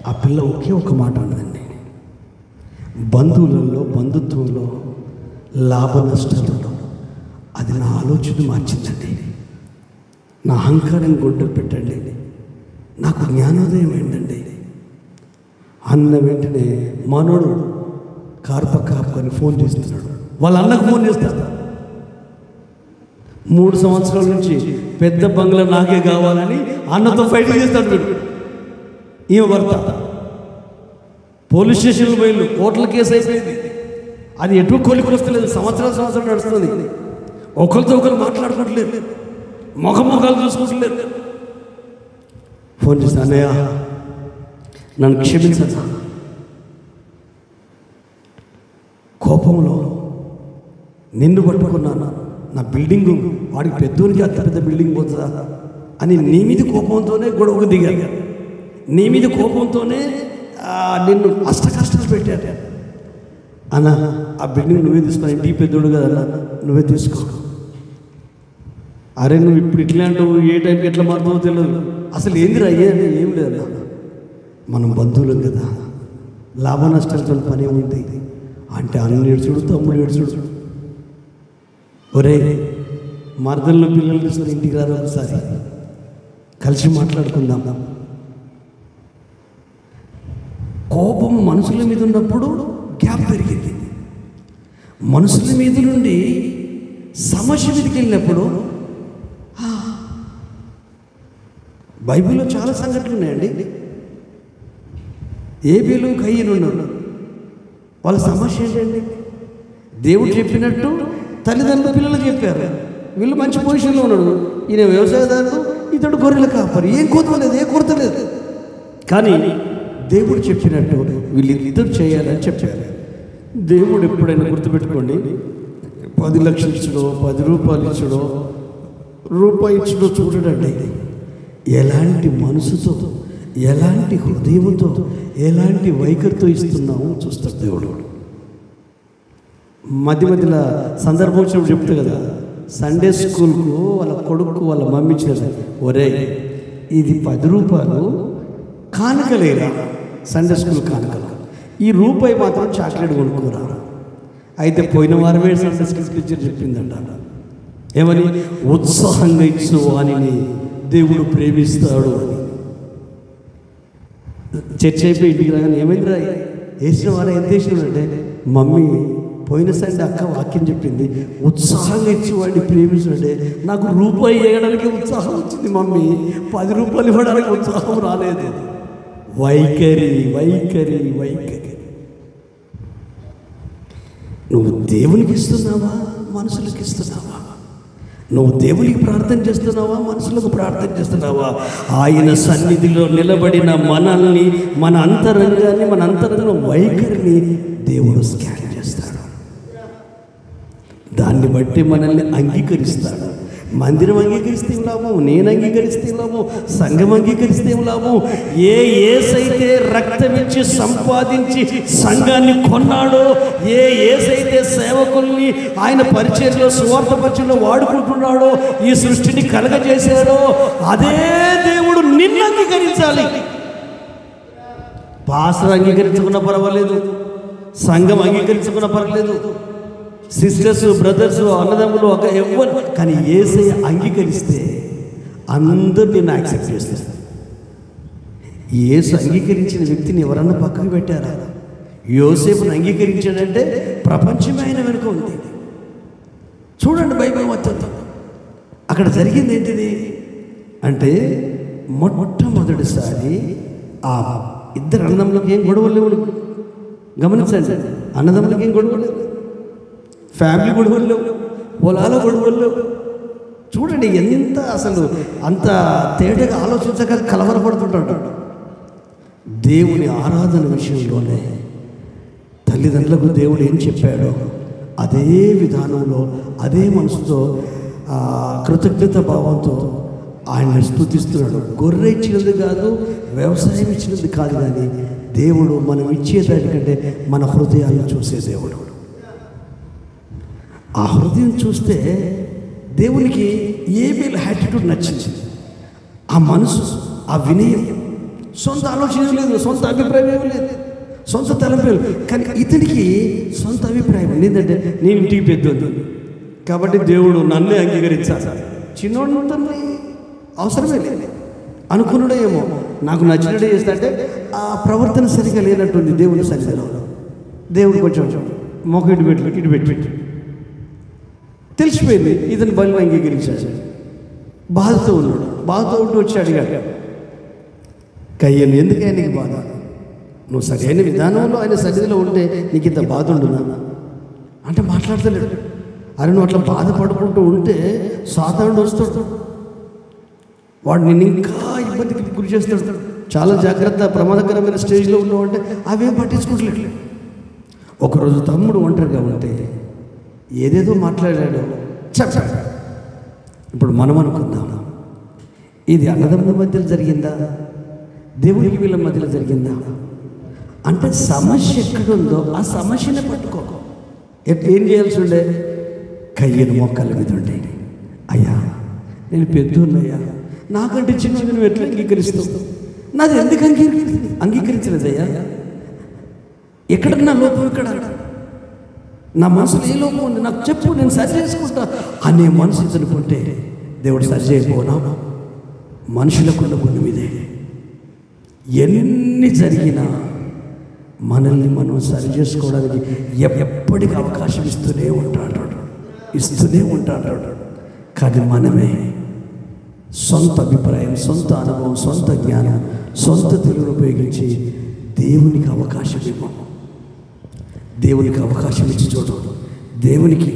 ఆ పిల్ల ఒకే ఒక్క మాట అన్నదండి, బంధువులలో బంధుత్వంలో లాభ నష్టాలలో అది నా ఆలోచన మార్చిందండి. నా అహంకారం గొడ్డలు పెట్టండి, నాకు జ్ఞానోదయం ఏంటండి అన్న వెంటనే మనోడు కారు పక్క ఆపుకొని ఫోన్ చేస్తున్నాడు. వాళ్ళ అన్నకు ఫోన్ చేస్తాడు. 3 సంవత్సరాల నుంచి పెద్ద బంగ్లా నాకే కావాలని అన్నతో ఫైట్ చేస్తాడు వీడు. ఈమె భర్త పోలీస్ స్టేషన్లో పోయిండు, కోర్టుల కేసు అయిపోయింది. అది ఎటు కొలికి వస్తలేదు, సంవత్సరం నడుస్తుంది. ఒకరితో ఒకరు మాట్లాడుకోవట్లేదు, ముఖాలు చూసుకుంటలేదు. ఫోన్ చేస్తా, అన్నయ్య నన్ను క్షమించండి, కోపంలో నిన్ను పట్టుకున్నాను, నా బిల్డింగు వాడికి పెద్దోనికి అంత పెద్ద బిల్డింగ్ పోతుందా అని నీ మీద కోపంతోనే గొడవకు దిగాను, నీ మీద కోపంతోనే నిన్ను కష్టాలు పెట్టారు అన్న. ఆ బిల్డింగ్ నువ్వే తీసుకుని, ఇంటికి పెద్దోడు కదన్నా నువ్వే తీసుకో. అరే నువ్వు ఇప్పుడు ఇట్లా అంటావు, ఏ టైంకి ఎట్లా మారుతావో తెలియదు, అసలు ఏందిరా అయ్యేది ఏం లేదన్నా. మనం బంధువులం కదా, లాభ నష్టాలతో పని ఉంది అంటే అన్న ఏడ్చుడు, తమ్ముడు ఏడ్చుడు. ఒరే మరదల్లో పిల్లలు తీసుకొని ఇంటికి రాదు, ఒకసారి కలిసి మాట్లాడుకుందాం. కోపం మనుషుల మీద ఉన్నప్పుడు గ్యాప్ పెరిగింది, మనుషుల మీద నుండి సమస్య మీదకి వెళ్ళినప్పుడు. బైబిల్లో చాలా సంఘటనలు ఉన్నాయండి. ఏబీలు కయ్యను ఉన్నారు, వాళ్ళ సమస్య ఏంటండి? దేవుడు చెప్పినట్టు తల్లిదండ్రులు పిల్లలకు చెప్పారు, వీళ్ళు మంచి పొజిషన్లో ఉన్నాడు, ఈయన వ్యవసాయదారుడు, ఇతడు గొర్రెల కాపరి, ఏం కోతలేదు, ఏ కొరత లేదు. కానీ దేవుడు చెప్పినట్టు వీళ్ళిద్దరు చేయాలని చెప్పారు. దేవుడు ఎప్పుడైనా గుర్తుపెట్టుకోండి, 10 లక్షలు ఇచ్చడో 10 రూపాయలు ఇచ్చడో రూపాయి ఇచ్చడో చూడడండి, ఎలాంటి మనసుతో, ఎలాంటి హృదయంతో, ఎలాంటి వైఖరితో ఇస్తున్నామో చూస్తాడు దేవుడు. మధ్యలో సందర్భం వచ్చినప్పుడు చెప్తా కదా, సండే స్కూల్కు వాళ్ళ కొడుకు వాళ్ళ మమ్మీ ఇచ్చారు, ఒరే ఇది 10 రూపాయలు కానుకలేరా, సండే స్కూల్ కానుకలు, ఈ రూపాయి మాత్రం చాక్లెట్ కొనుక్కోరా. అయితే పోయిన వారమే సండే స్కూల్ టీచర్ చెప్పిందంట, ఏమని? ఉత్సాహంగా ఇచ్చు అని దేవుడు ప్రేమిస్తాడు అని. చర్చ అయిపోయి ఇంటికి రాగానే ఏమైందిరా వేసిన వారా ఎంత వేసినాడంటే, మమ్మీ పోయిన సండే అక్క వాక్యం చెప్పింది, ఉత్సాహంగా ఇచ్చి వాడిని ప్రేమించాడే, నాకు రూపాయి వేయడానికి ఉత్సాహం వచ్చింది మమ్మీ, 10 రూపాయలు ఇవ్వడానికి ఉత్సాహం రాలేదు. వైఖరి వైఖరి వైఖరి. నువ్వు దేవునికి ఇస్తున్నావా, మనుషులకు ఇస్తున్నావా? నువ్వు దేవునికి ప్రార్థన చేస్తున్నావా, మనుషులకు ప్రార్థన చేస్తున్నావా? ఆయన సన్నిధిలో నిలబడిన మనల్ని, మన అంతరంగాన్ని, మన అంతరంగ వైఖరిని దేవుడు స్కాన్ చేస్తాడు. దాన్ని బట్టి మనల్ని అంగీకరిస్తాడు. మందిరం అంగీకరిస్తే ఏం లాభం, నేను అంగీకరిస్తే ఏం లాభం, సంఘం అంగీకరిస్తే ఏం లాభం? ఏసైతే రక్తమిచ్చి సంపాదించి సంఘాన్ని కొన్నాడో, ఏసైతే సేవకుల్ని ఆయన పరిచర్యలో, సువార్త పరిచర్యలో వాడుకుంటున్నాడో, ఈ సృష్టిని కలగజేశాడో, అదే దేవుడు నిన్ను అంగీకరించాలి. పాస్టర్ అంగీకరించుకున్న పర్వాలేదు, సంఘం అంగీకరించుకున్న పర్వాలేదు, సిస్టర్స్, బ్రదర్స్, అన్నదమ్ములు ఒక ఎవ్వరు, కానీ యేసయ్య అంగీకరిస్తే అందరూ నిన్ను యాక్సెప్ట్ చేస్తారు. యేసు అంగీకరించిన వ్యక్తిని ఎవరన్నా పక్కకు పెట్టారా? యోసేపుని అంగీకరించాడంటే ప్రపంచమే ఆయన వెనుక ఉంది. చూడండి బైబిల్ మొత్తం అక్కడ జరిగింది ఏంటిది అంటే, మొట్టమొదటిసారి ఆ ఇద్దరు అన్నదమ్ములకు ఏం గొడవలు లేవు. గమనించండి, అన్నదమ్ములకు ఏం గొడవలు లేవు, ఫ్యామిలీ గొడవలు లేవు, పొలాల గొడవలు లేవు. చూడండి ఎంత అసలు అంత తేటగా ఆలోచించక కలవరపడుతుంటాడు. దేవుని ఆరాధన విషయంలోనే తల్లిదండ్రులకు దేవుడు ఏం చెప్పాడో అదే విధానంలో అదే మనసుతో కృతజ్ఞత భావంతో ఆయన స్తుతిస్తున్నాడు. గొర్రె ఇచ్చినది కాదు, వ్యవసాయం ఇచ్చినది కాదు, కానీ దేవుడు మనం ఇచ్చేదానికంటే మన హృదయాలను చూసే దేవుడు. ఆ హృదయం చూస్తే దేవునికి ఏమీ యాటిట్యూడ్ నచ్చింది. ఆ మనసు, ఆ వినయం, సొంత ఆలోచన లేదు, సొంత అభిప్రాయం ఏమి లేదు, సొంత తలంపేలు. కానీ ఇతనికి సొంత అభిప్రాయం ఏంటంటే నేను ఇంటికి పెద్దోడు కాబట్టి దేవుడు నన్నే అంగీకరించాలి. చిన్నోడు అవసరమే లేదు అనుకున్నాడో ఏమో, నాకు నచ్చినట్టు చేస్తాంటే ఆ ప్రవర్తన సరిగా లేనట్టుంది దేవుని సన్నిధిలో. దేవుడు కొంచెం మొక్క ఇటు పెట్టి తెలిసిపోయింది, ఇతను బలి అంగీకరించాడు. బాధతో ఉన్నాడు, బాధతో ఉంటూ వచ్చి అడిగాడు, కయ్యను ఎందుకే నీకు బాధ? నువ్వు సరైన విధానంలో ఆయన సన్నిధిలో ఉంటే నీకు ఇంత బాధ ఉండునా అంటే మాట్లాడతలేడు. అరే నువ్వు అట్లా బాధపడుకుంటూ ఉంటే సాతానుడు వస్తాడు, వాడు నిన్ను ఇంకా ఇబ్బందికి గురి చేస్తాడు. చాలా జాగ్రత్త, ప్రమాదకరమైన స్టేజ్లో ఉన్నావు అంటే అవేం పట్టించుకోవట్లేదు. ఒకరోజు తమ్ముడు ఒంటరిగా ఉంటే ఏదేదో మాట్లాడాడు. ఇప్పుడు మనం అనుకుందాం, ఇది అన్నదమ్ముల మధ్యలో జరిగిందా, దేవునికి వీళ్ళ మధ్యలో జరిగిందా అంటే సమస్య ఎక్కడుందో ఆ సమస్యనే పట్టుకో. ఏం చేయాల్సి ఉండే? కయ్యను మొక్కల మీద ఉండే, అయ్యా నేను పెద్దోన్నయ్యా, నాకంటే చిన్న నువ్వు ఎట్లా అంగీకరిస్తావు? నాది ఎందుకు అంగీకరించలేదయ్యా? ఎక్కడ నా లోపం, ఎక్కడ నా మనసులో ఏ లోపం ఉంది నాకు చెప్పు, నేను సరి చేసుకుంటా అనే మనసు అనుకుంటే దేవుడు సరి చేయకపోనా? మనుషులకున్న గుణం ఇదే. ఎన్ని జరిగినా మనల్ని మనం సరి చేసుకోవడానికి ఎప్పటికీ అవకాశం ఇస్తూనే ఉంటాడు. కానీ మనమే సొంత అభిప్రాయం, సొంత అనుభవం, సొంత జ్ఞానం, సొంత తెలుగును ఉపయోగించి దేవునికి అవకాశం ఇవ్వము. దేవునికి అవకాశం ఇచ్చి చూడు, దేవునికి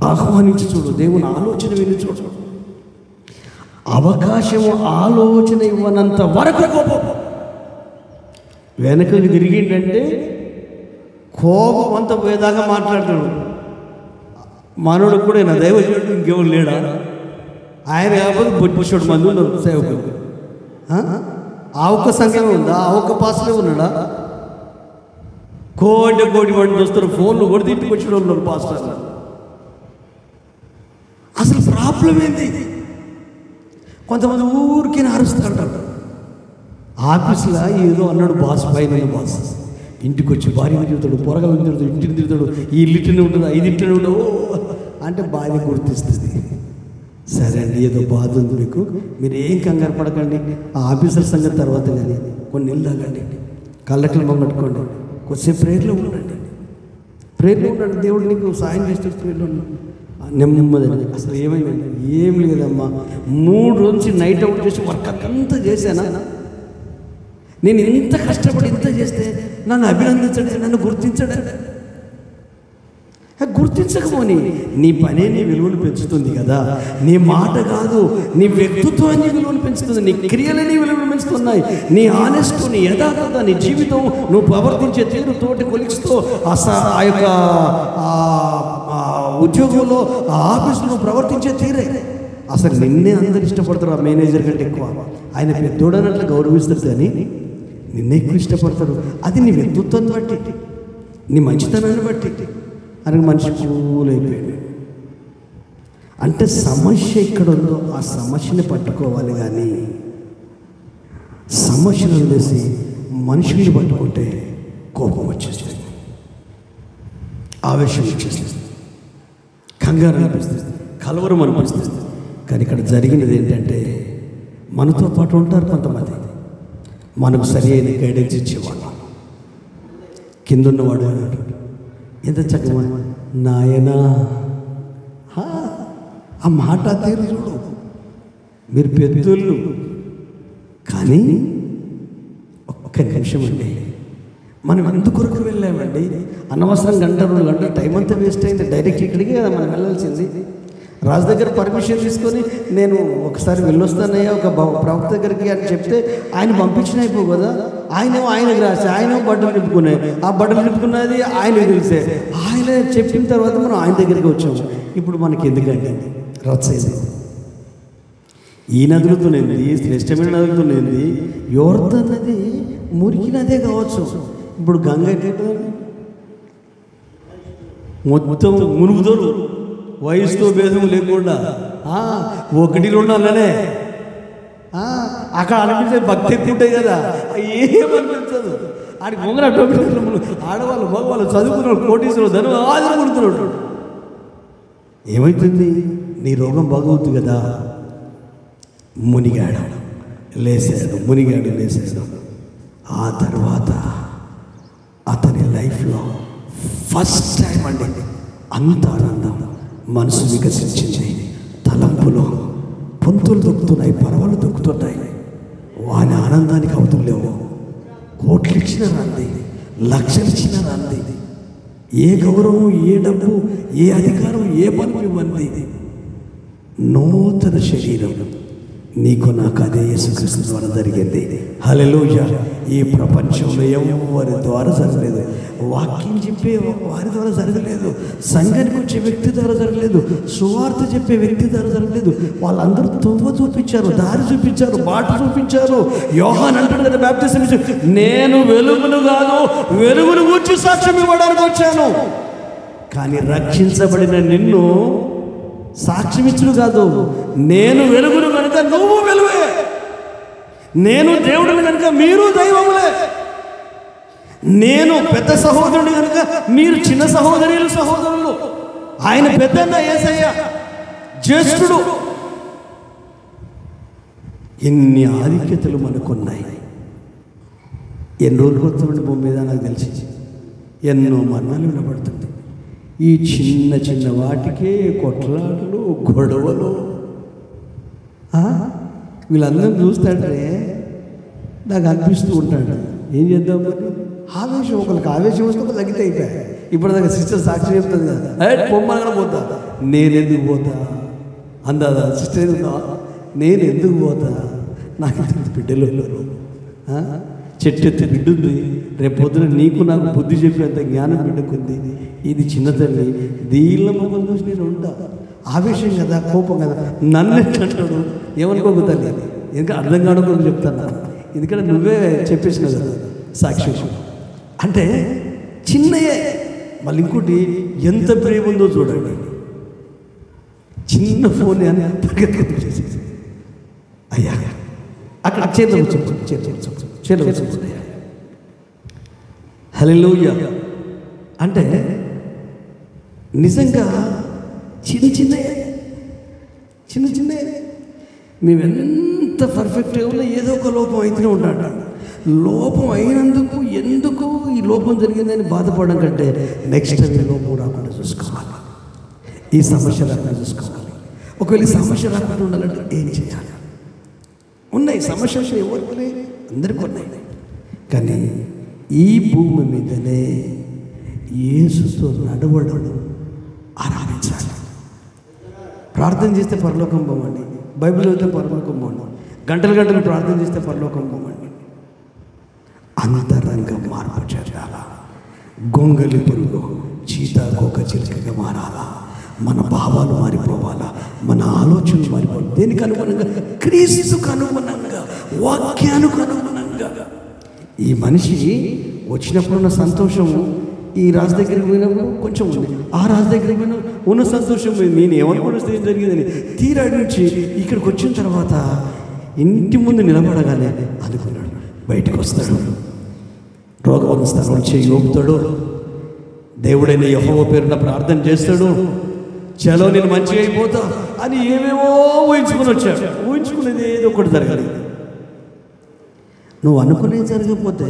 ఆహ్వానించి చూడు, దేవుని ఆలోచన విని చూడు. అవకాశము ఆలోచన ఇవ్వనంత వరకు కోపం వెనకకి తిరిగిందంటే కోపం అంతా పోయేదాకా మాట్లాడతాడు. మనోడు కూడా నా దైవజనుడు ఇంకెవరు లేడా? ఆయన కాకపోతే బొచ్చాడు మంది ఉన్నారు సేవకులు. ఆ ఒక్క సంఖ్యలో ఉందా? ఆ ఒక్క పాసలే ఉన్నాడా? కోటి మంది వస్తారు, ఫోన్లు కూడా ఇంటికి వచ్చిన ఉన్నారు పాస్టర్. అసలు ప్రాబ్లం ఏంది? కొంతమంది ఊరికే అరుస్తుంటారు. ఆఫీసులో ఏదో అన్నాడు బాస్, పైన బాస్, ఇంటికి వచ్చి భార్యను తిరుగుతాడు, పొరగలను తిరుగుతాడు, ఇంటిని తిరుగుతాడు, ఈ ఇల్లునే ఉంటుంది, ఐదు ఇంట్లోనే ఉండవు అంటే భార్య గుర్తిస్తుంది. సరే అండి, ఏదో బాధ ఉంది మీకు, మీరు ఏం కంగారు పడకండి, ఆ ఆఫీసర్ సంగతి తర్వాత కానీ కొన్ని నెలలు తాగండి, కళ్ళకి మొంగట్టుకోండి, కొద్దిసేపు ప్రేయర్లో ఉండండి, దేవుడు నీకు సాయం చేస్తే ప్రేయర్లో నెమ్మది. అసలు ఏమైంది? ఏం లేదమ్మా, 3 రోజుల నుంచి నైట్ అవుట్ చేసి వర్క్ అంతా చేశానా, నేను ఇంత కష్టపడి ఇంత చేస్తే నన్ను అభినందించడే, నన్ను గుర్తించడే. గుర్తించకపోని నీ పనే నీ విలువను పెంచుతుంది కదా. నీ మాట కాదు, నీ వ్యక్తిత్వాన్ని విలువను పెంచుతుంది, నీ క్రియలే నీ విలువను పెంచుతున్నాయి. నీ ఆనెస్ట్, నీ యథార్థత, నీ జీవితం, నువ్వు ప్రవర్తించే తీరు, తోటి కొలిక్స్తో ఆ యొక్క ఉద్యోగంలో, ఆ ఆఫీసులో ప్రవర్తించే తీరే అసలు నిన్నే అందరు ఇష్టపడతారు. ఆ మేనేజర్ కంటే ఎక్కువ ఆయన పెద్దోడనట్లు గౌరవిస్తారు, కానీ నిన్నే ఎక్కువ ఇష్టపడతారు. అది నీ వ్యక్తిత్వాన్ని బట్టి, నీ మంచితనాన్ని బట్టి. అని మనిషి కూలైపోయాడు. అంటే సమస్య ఎక్కడ ఉందో ఆ సమస్యని పట్టుకోవాలి, కానీ సమస్యను వదిలేసి మనుషుల్ని పట్టుకుంటే కోపం వచ్చేస్తుంది, ఆవేశం వచ్చేస్తుంది, కంగారు అనిపిస్తుంది, కలవరం అనిపిస్తుంది. కానీ ఇక్కడ జరిగినది ఏంటంటే, మనతో పాటు ఉంటారు కొంతమంది, మనకు సరి అయిన గైడెన్స్ ఇచ్చేవాళ్ళు. కిందన్నవాడు అన్నాడు, ఎంత చక్కగా నాయనా, ఆ మాట తీరు చూడు, మీరు పెద్దోళ్ళు. కానీ ఒక్క నిమిషం అండి, మనం ఎందుకొరకు వెళ్ళామండి? అనవసరం 1-2 గంటలు టైం అంతా వేస్ట్ అయింది. డైరెక్ట్ ఇక్కడికి కదా మనం వెళ్ళాల్సింది. రాజు దగ్గర పర్మిషన్ తీసుకొని నేను ఒకసారి వెళ్ళొస్తానయ్యా ఒక ప్రవక్త దగ్గరికి అని చెప్తే ఆయన పంపించిన అయిపో కదా. ఆయనకు రాసి ఆయన బట్టలు నింపుకున్నాయి, ఆ బట్టలు నింపుకున్నది ఆయన తెలిసే, ఆయన చెప్పిన తర్వాత మనం ఆయన దగ్గరికి వచ్చాము. ఇప్పుడు మనకి ఎందుకంటే రచ్చయింది, ఈ నదులతోనేది శ్రేష్టమైన నదులతోనేది యోర్దాన్ నది మురికి నదే కావచ్చు. ఇప్పుడు గంగ మొత్తం మునుగుదోరు వయసుతో భేదం లేకుండా 1-2 అల్లనే అక్కడ అనిపించే భక్తి ఎక్కువ ఉంటాయి కదా, ఏమనిపించదు. ఆడికి ముంగర ఆడవాళ్ళు మగవాళ్ళు చదువుకున్న కోటీశ్వరుడు ధనం ఆదరపడుతున్నాడు. ఏమవుతుంది? నీ రోగం బాగవుతుంది కదా. మునిగాడు లేసాడు. ఆ తర్వాత అతని లైఫ్లో ఫస్ట్ టైం అండి అంత ఆనందం, మనసు వికసించింది. తలంపులో పొంతులు దొక్కుతున్నాయి, పరవలు దొక్కుతున్నాయి. వాని ఆనందానికి అవుతులేవు. కోట్లు ఇచ్చిన రాంది, లక్షలు ఇచ్చిన రాంది, ఏ గౌరవం, ఏ డబ్బు, ఏ అధికారం, ఏ పని ఇవ్వండి. నూతన శరీరం నీకు నాకు అదే యేసుక్రీస్తు ద్వారా జరిగింది. హల్లెలూయా. ఈ ప్రపంచంలో ఎవరి ద్వారా జరగలేదు, వాక్యం చెప్పే వారి ద్వారా జరగలేదు, సంఘానికి వచ్చే వ్యక్తి ద్వారా జరగలేదు, సువార్త చెప్పే వ్యక్తి ద్వారా జరగలేదు. వాళ్ళందరూ తొవ్వ చూపించారు, దారి చూపించారు, బాట చూపించారు. యోహాన్ అంటాడు కదా బాప్టిజం ఇచ్చి, నేను వెలుగును కాదు వెలుగును గూర్చి సాక్ష్యం ఇవ్వడానికి వచ్చాను. కానీ రక్షించబడిన నిన్ను సాక్ష్యమిచ్చుడు కాదు. నేను వెలుగును కనుక నువ్వు వెలుగే, నేను దేవుడిని కనుక మీరు దైవములే, నేను పెద్ద సహోదరుడు కనుక మీరు చిన్న సహోదరులు. ఆయన పెద్దన్న యేసయ్య జ్యేష్ఠుడు. ఎన్ని ఆధిక్యతలు మనకున్నాయి. ఎన్ని రోజులు కొడుతుండే భూమి మీద నాకు తెలిసి ఎన్నో మరణాలు వినబడుతుంది. ఈ చిన్న వాటికే కొట్లాటలు, గొడవలు. వీళ్ళందరూ చూస్తాడే నాకు అనిపిస్తూ ఉంటాడు, ఏం చేద్దాం మరి? ఆవేశం, ఒకరికి ఆవేశం వస్తే ఒక తగ్గితే అయిపోయాయి. ఇప్పుడు దాకా సిస్టర్ సాక్షి చెప్తుంది కదా, పొమ్మనగా పోతా, నేనెందుకు పోతా అందా సిస్టర్, నేను ఎందుకు పోతా? నాకు బిడ్డలు చెట్టెత్తి బిడ్డుంది, రేపు పొద్దున నీకు నాకు బుద్ధి చెప్పేంత జ్ఞానం బిడ్డకుంది. ఇది చిన్న తల్లి, దీళ్ళ మొక్కలు చూసి నేను ఉంటా. ఆవేశం కదా, కోపం కదా. నన్ను అంటాడు, ఏమనుకోకు తల్లి, ఎందుకంటే అర్థం కావడం కూడా చెప్తాను, ఎందుకంటే నువ్వే చెప్పేసిన కదా సాక్షి. అంటే చిన్నయే. మళ్ళీ ఇంకోటి ఎంత ప్రేమ ఉందో చూడండి. చిన్న ఫోన్ అని చేసి అయ్యా అక్కడ చేతులు హల్లెలూయా. అంటే నిజంగా చిన్నయే మేము ఎంత పర్ఫెక్ట్గా ఉన్నా ఏదో ఒక లోపం అయితేనే ఉంటాడు. లోపం అయినందుకు ఎందుకు ఈ లోపం జరిగిందని బాధపడడం కంటే నెక్స్ట్ టైం లోపం రాకుండా చూసుకోవాలి, ఈ సమస్య రాకుండా చూసుకోవాలి. ఒకవేళ ఈ సమస్య రాకుండా ఉండాలంటే ఏం చేయాలి? ఉన్నాయి సమస్యలు, ఎవరికి లేవు, అందరికీ ఉన్నాయి. కానీ ఈ భూమి మీదనే యేసుతో నడవడం, ఆరాధించాలి. ప్రార్థన చేస్తే పరలోకం పోమండి, బైబిల్ చదివితే పరలోకం పోండి, గంటలు ప్రార్థన చేస్తే పరలోకం పోమండి. అంతరంగ మార్పు జరగాల. గొంగలి పురుగు చీతాకోక చిలుకగా మారాలా. మన భావాలు మారిపోవాలా, మన ఆలోచనలు మారిపోవాలి. దేనికి అనుగుణంగా? క్రీస్తుకు అనుగుణంగా, వాక్యానికి అనుగుణంగా. ఈ మనిషి వచ్చినప్పుడున్న సంతోషము ఈ రాజు దగ్గరికి పోయినప్పుడు కొంచెం ఉంది, ఆ రాజు దగ్గరికి పోయిన ఉన్న సంతోషం నేను ఏమనుకున్న ఏం జరిగిందని తీరాడి నుంచి ఇక్కడికి వచ్చిన తర్వాత ఇంటి ముందు నిలబడగానే అనుకున్నాడు, బయటకు వస్తాడు, రోగం స్థలం చేయి ఊపుతాడు, దేవుడైన యెహోవా పేరున ప్రార్థన చేస్తాడు, చలో నేను మంచిగా అయిపోతా అని ఏమేమో ఊహించుకుని వచ్చాడు. ఊహించుకునేది ఏదో ఒకటి జరగాలి. నువ్వు అనుకునేది జరగకపోతే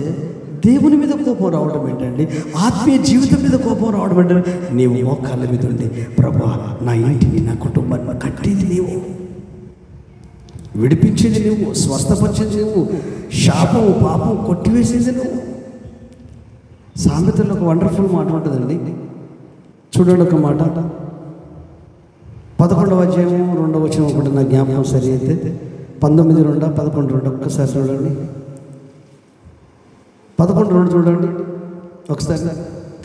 దేవుని మీద కోపం రావడం ఏంటండి? ఆత్మీయ జీవితం మీద కోపం రావడం ఏంటంటే నీవు మోకాళ్ళ మీద ఉండి, ప్రభా నా ఇంటిని నా కుటుంబాన్ని కట్టేది నీవు, విడిపించేది నువ్వు, స్వస్థపరిచేది నువ్వు, శాపము పాపం కొట్టివేసేది నువ్వు. సామెతల్లో ఒక వండర్ఫుల్ మాట ఉంటుందండి, చూడండి. ఒక మాట, 11వ అధ్యాయం 2వ వచనం ఒకటి నా జ్ఞాపకం సరి అయితే 19:2 11:2 ఒక్కసారి చూడండి. 11:2 చూడండి ఒకసారి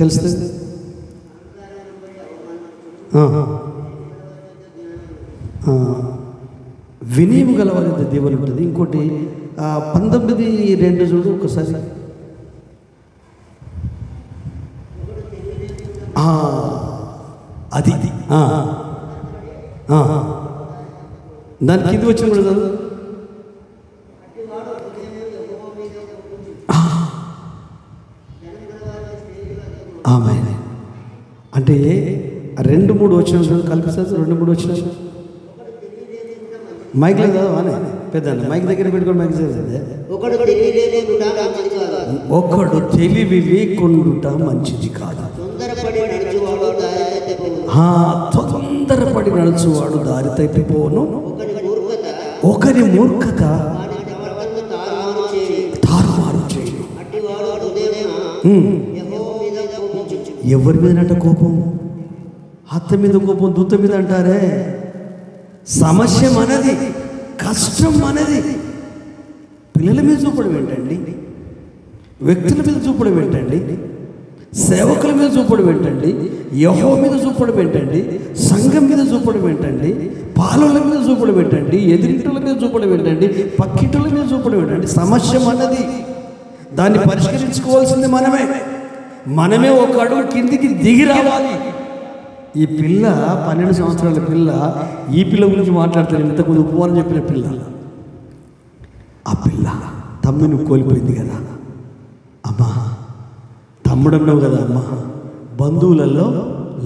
తెలుస్తుంది. వినయం గలవారి దేవుని ఉంటుంది. ఇంకోటి 19:2 చూడు ఒకసారి. అది దాని కింద వచ్చిన కూడా చదువు. ఆమె అంటే 2-3 వచ్చిన కల్పిస్తారు. 2-3 వచ్చిన మైక్ లేదు అనే పెద్ద మైక్ దగ్గర పెట్టుకొని మైక్ చేస్తుంది. ఒకడు తెలివి లేకుండా మంచిది కాదు. తొందరపడి నడుచువాడు దారి తప్పిపోను. ఒకరి మూర్ఖత తారుమారు చేయు. ఎవరి మీదట కోపం? అత్త మీద కోపం, దూత మీద అంటారే. సమస్య మనది, కష్టం మనది. పిల్లల మీద చూపడం ఏంటండి? వ్యక్తుల మీద చూపడం ఏంటండి? సేవకుల మీద చూపడం ఏంటండి? యెహోవా మీద చూపడం ఏంటండి? సంఘం మీద చూపడం ఏంటండి? పాలల మీద చూపడం ఏంటండి? ఎదురింటుల మీద చూపడం ఏంటండి? పక్కింటుల మీద చూపడం ఏంటండి? సమస్య మనది, దాన్ని పరిష్కరించుకోవాల్సింది మనమే ఒక అడుగు కిందికి దిగి రావాలి. ఈ పిల్ల 12 సంవత్సరాల పిల్ల, ఈ పిల్ల గురించి మాట్లాడతారు. ఇంతకుముందు ఉపవాసం చెప్పిన పిల్ల, ఆ పిల్ల తమ్ముని కోల్పోయింది కదా. అమ్మా తమ్ముడు అన్నావు కదా అమ్మా, బంధువులలో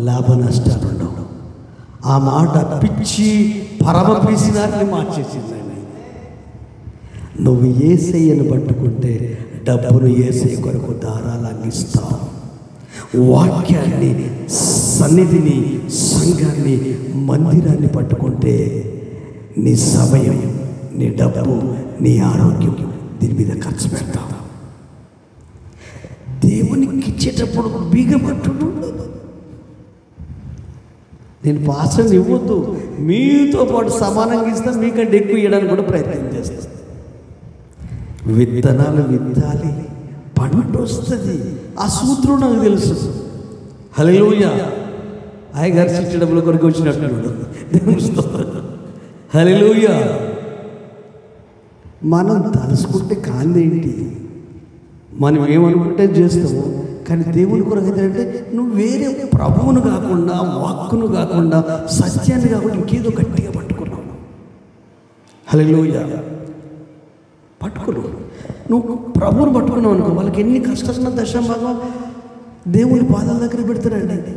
లాభ నష్టాలు ఉండవు. ఆ మాట పిచ్చి పరమ పీసినారిని మార్చేసిందండి. నువ్వు యేసయ్యను పట్టుకుంటే డబ్బును యేసయ్య కొరకు దారాలు అందిస్తావు. వాక్యాన్ని, సన్నిధిని, సంఘాన్ని, మందిరాన్ని పట్టుకుంటే నీ సమయం, నీ డబ్బు, నీ ఆరోగ్యం దీని మీద ఖర్చు పెడతావు. దేవునికి ఇచ్చేటప్పుడు బిగపట్టుడు. నేను పాస్టర్ని ఇవ్వద్దు, మీతో పాటు సమానంగా ఇస్తా, మీకంటే ఎక్కువ ఇవ్వడానికి కూడా ప్రయత్నం చేస్తాను. విత్తనాలు విత్తాలి, పంట వస్తుంది. ఆ సూత్రం నాకు తెలుసు. హల్లెలూయా. అయ్యగారు చిట్టి డబ్బుల కొరకు వచ్చినట్టు హల్లెలూయా. మనం తలుసుకుంటే కాందేంటి? మనం ఏమనుకుంటే చేస్తాము. కానీ దేవుని కొరకు ఏంటంటే నువ్వు వేరే ప్రభువును కాకుండా, వాక్కును కాకుండా, సత్యాన్ని కాకుండా ఇంకేదో గట్టిగా పట్టుకున్నావు. హల్లెలూయా. పట్టుకున్నావు. నువ్వు ప్రభువును పట్టుకున్నావు అనుకో, వాళ్ళకి ఎన్ని కష్టాలున్న దశంభాగం దేవుని పాదాల దగ్గర పెడతారండి.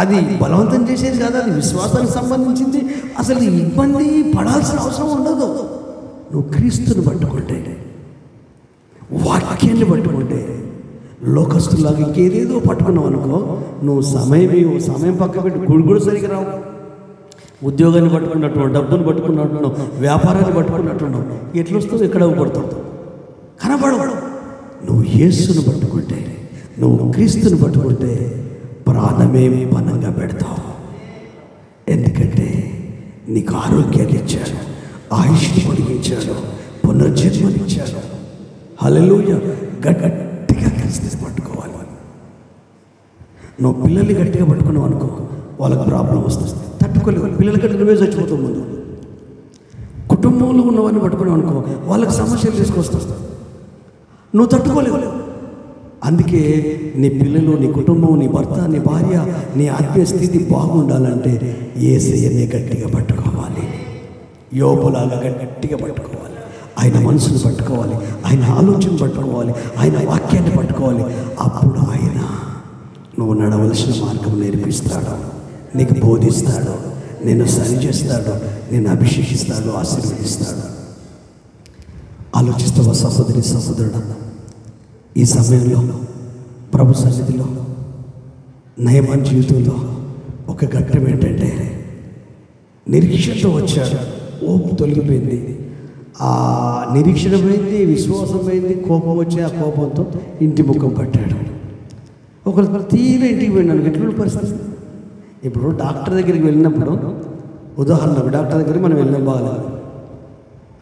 అది బలవంతం చేసేది కాదు, అది విశ్వాసానికి సంబంధించింది. అసలు ఇబ్బంది పడాల్సిన అవసరం ఉండదు. నువ్వు క్రీస్తుని పట్టుకుంటే, వాక్యాన్ని పట్టుకుంటే, లోకస్తులాగా ఇంకేదేదో పట్టుకున్నావు అనుకో, నువ్వు సమయం పక్క పెట్టి గుడి కూడా సరిగ్గా రావు. ఉద్యోగాన్ని పట్టుకున్నట్టున్నావు, డబ్బును పట్టుకున్నట్టున్నావు, వ్యాపారాన్ని పట్టుకున్నట్టున్నావు. ఎట్లా వస్తావు? ఎక్కడ పడుతావు? కనబడవు. నువ్వు యేసును పట్టుకుంటే, నువ్వు క్రీస్తుని పట్టుకుంటే ప్రాణమే పనంగా పెడతావు. ఎందుకంటే నీకు ఆరోగ్యాన్ని ఇచ్చాడు, ఆయుష్ని పొడిగించాడు, పునర్జన్మనిచ్చాడు. హల్లెలూయా. గట్టిగా క్రీస్తుని పట్టుకోవాలి. నువ్వు పిల్లల్ని గట్టిగా పట్టుకున్నావు అనుకో, వాళ్ళకి ప్రాబ్లం వస్తుంది, తట్టుకోలేవు. పిల్లలకంటే నువ్వే చచ్చిపోతావు ముందు. కుటుంబంలో ఉన్నవాడిని పట్టుకున్నావు అనుకో, వాళ్ళకి సమస్యలు తీసుకొస్తావు, నువ్వు తట్టుకోలేవు. అందుకే నీ పిల్లలు, నీ కుటుంబం, నీ భర్త, నీ భార్య, నీ ఆత్మీయ స్థితి బాగుండాలంటే యేసయ్యనే గట్టిగా పట్టుకోవాలి. యోబులాగా గట్టిగా పట్టుకోవాలి. ఆయన మనసును పట్టుకోవాలి, ఆయన ఆలోచన పట్టుకోవాలి, ఆయన వాక్యాన్ని పట్టుకోవాలి. అప్పుడు ఆయన నువ్వు నడవలసిన మార్గం నేర్పిస్తాడు, నీకు బోధిస్తాడు, నిన్ను సరిచేస్తాడు, నిన్ను అభిషేకిస్తాడు, ఆశీర్వదిస్తాడు. ఆలోచిస్తావా సహోదరి, సహోదరుడు? ఈ సమయంలో ప్రభు సన్నిధిలో నయమాన్ జీవితంలో ఒక ఘట్టం ఏంటంటే, నిరీక్షణతో వచ్చాడు, ఓపు తొలగిపోయింది, ఆ నిరీక్షణ పోయింది, విశ్వాసం పోయింది, కోపం వచ్చి ఆ కోపంతో ఇంటి ముఖం పట్టాడు. ఒకరు తీర ఇంటికి పోయినాను. ఎటువంటి పరిస్థితి? ఇప్పుడు డాక్టర్ దగ్గరికి వెళ్ళినప్పుడు, ఉదాహరణకు డాక్టర్ దగ్గరికి మనం వెళ్ళిన బాగాలేదు,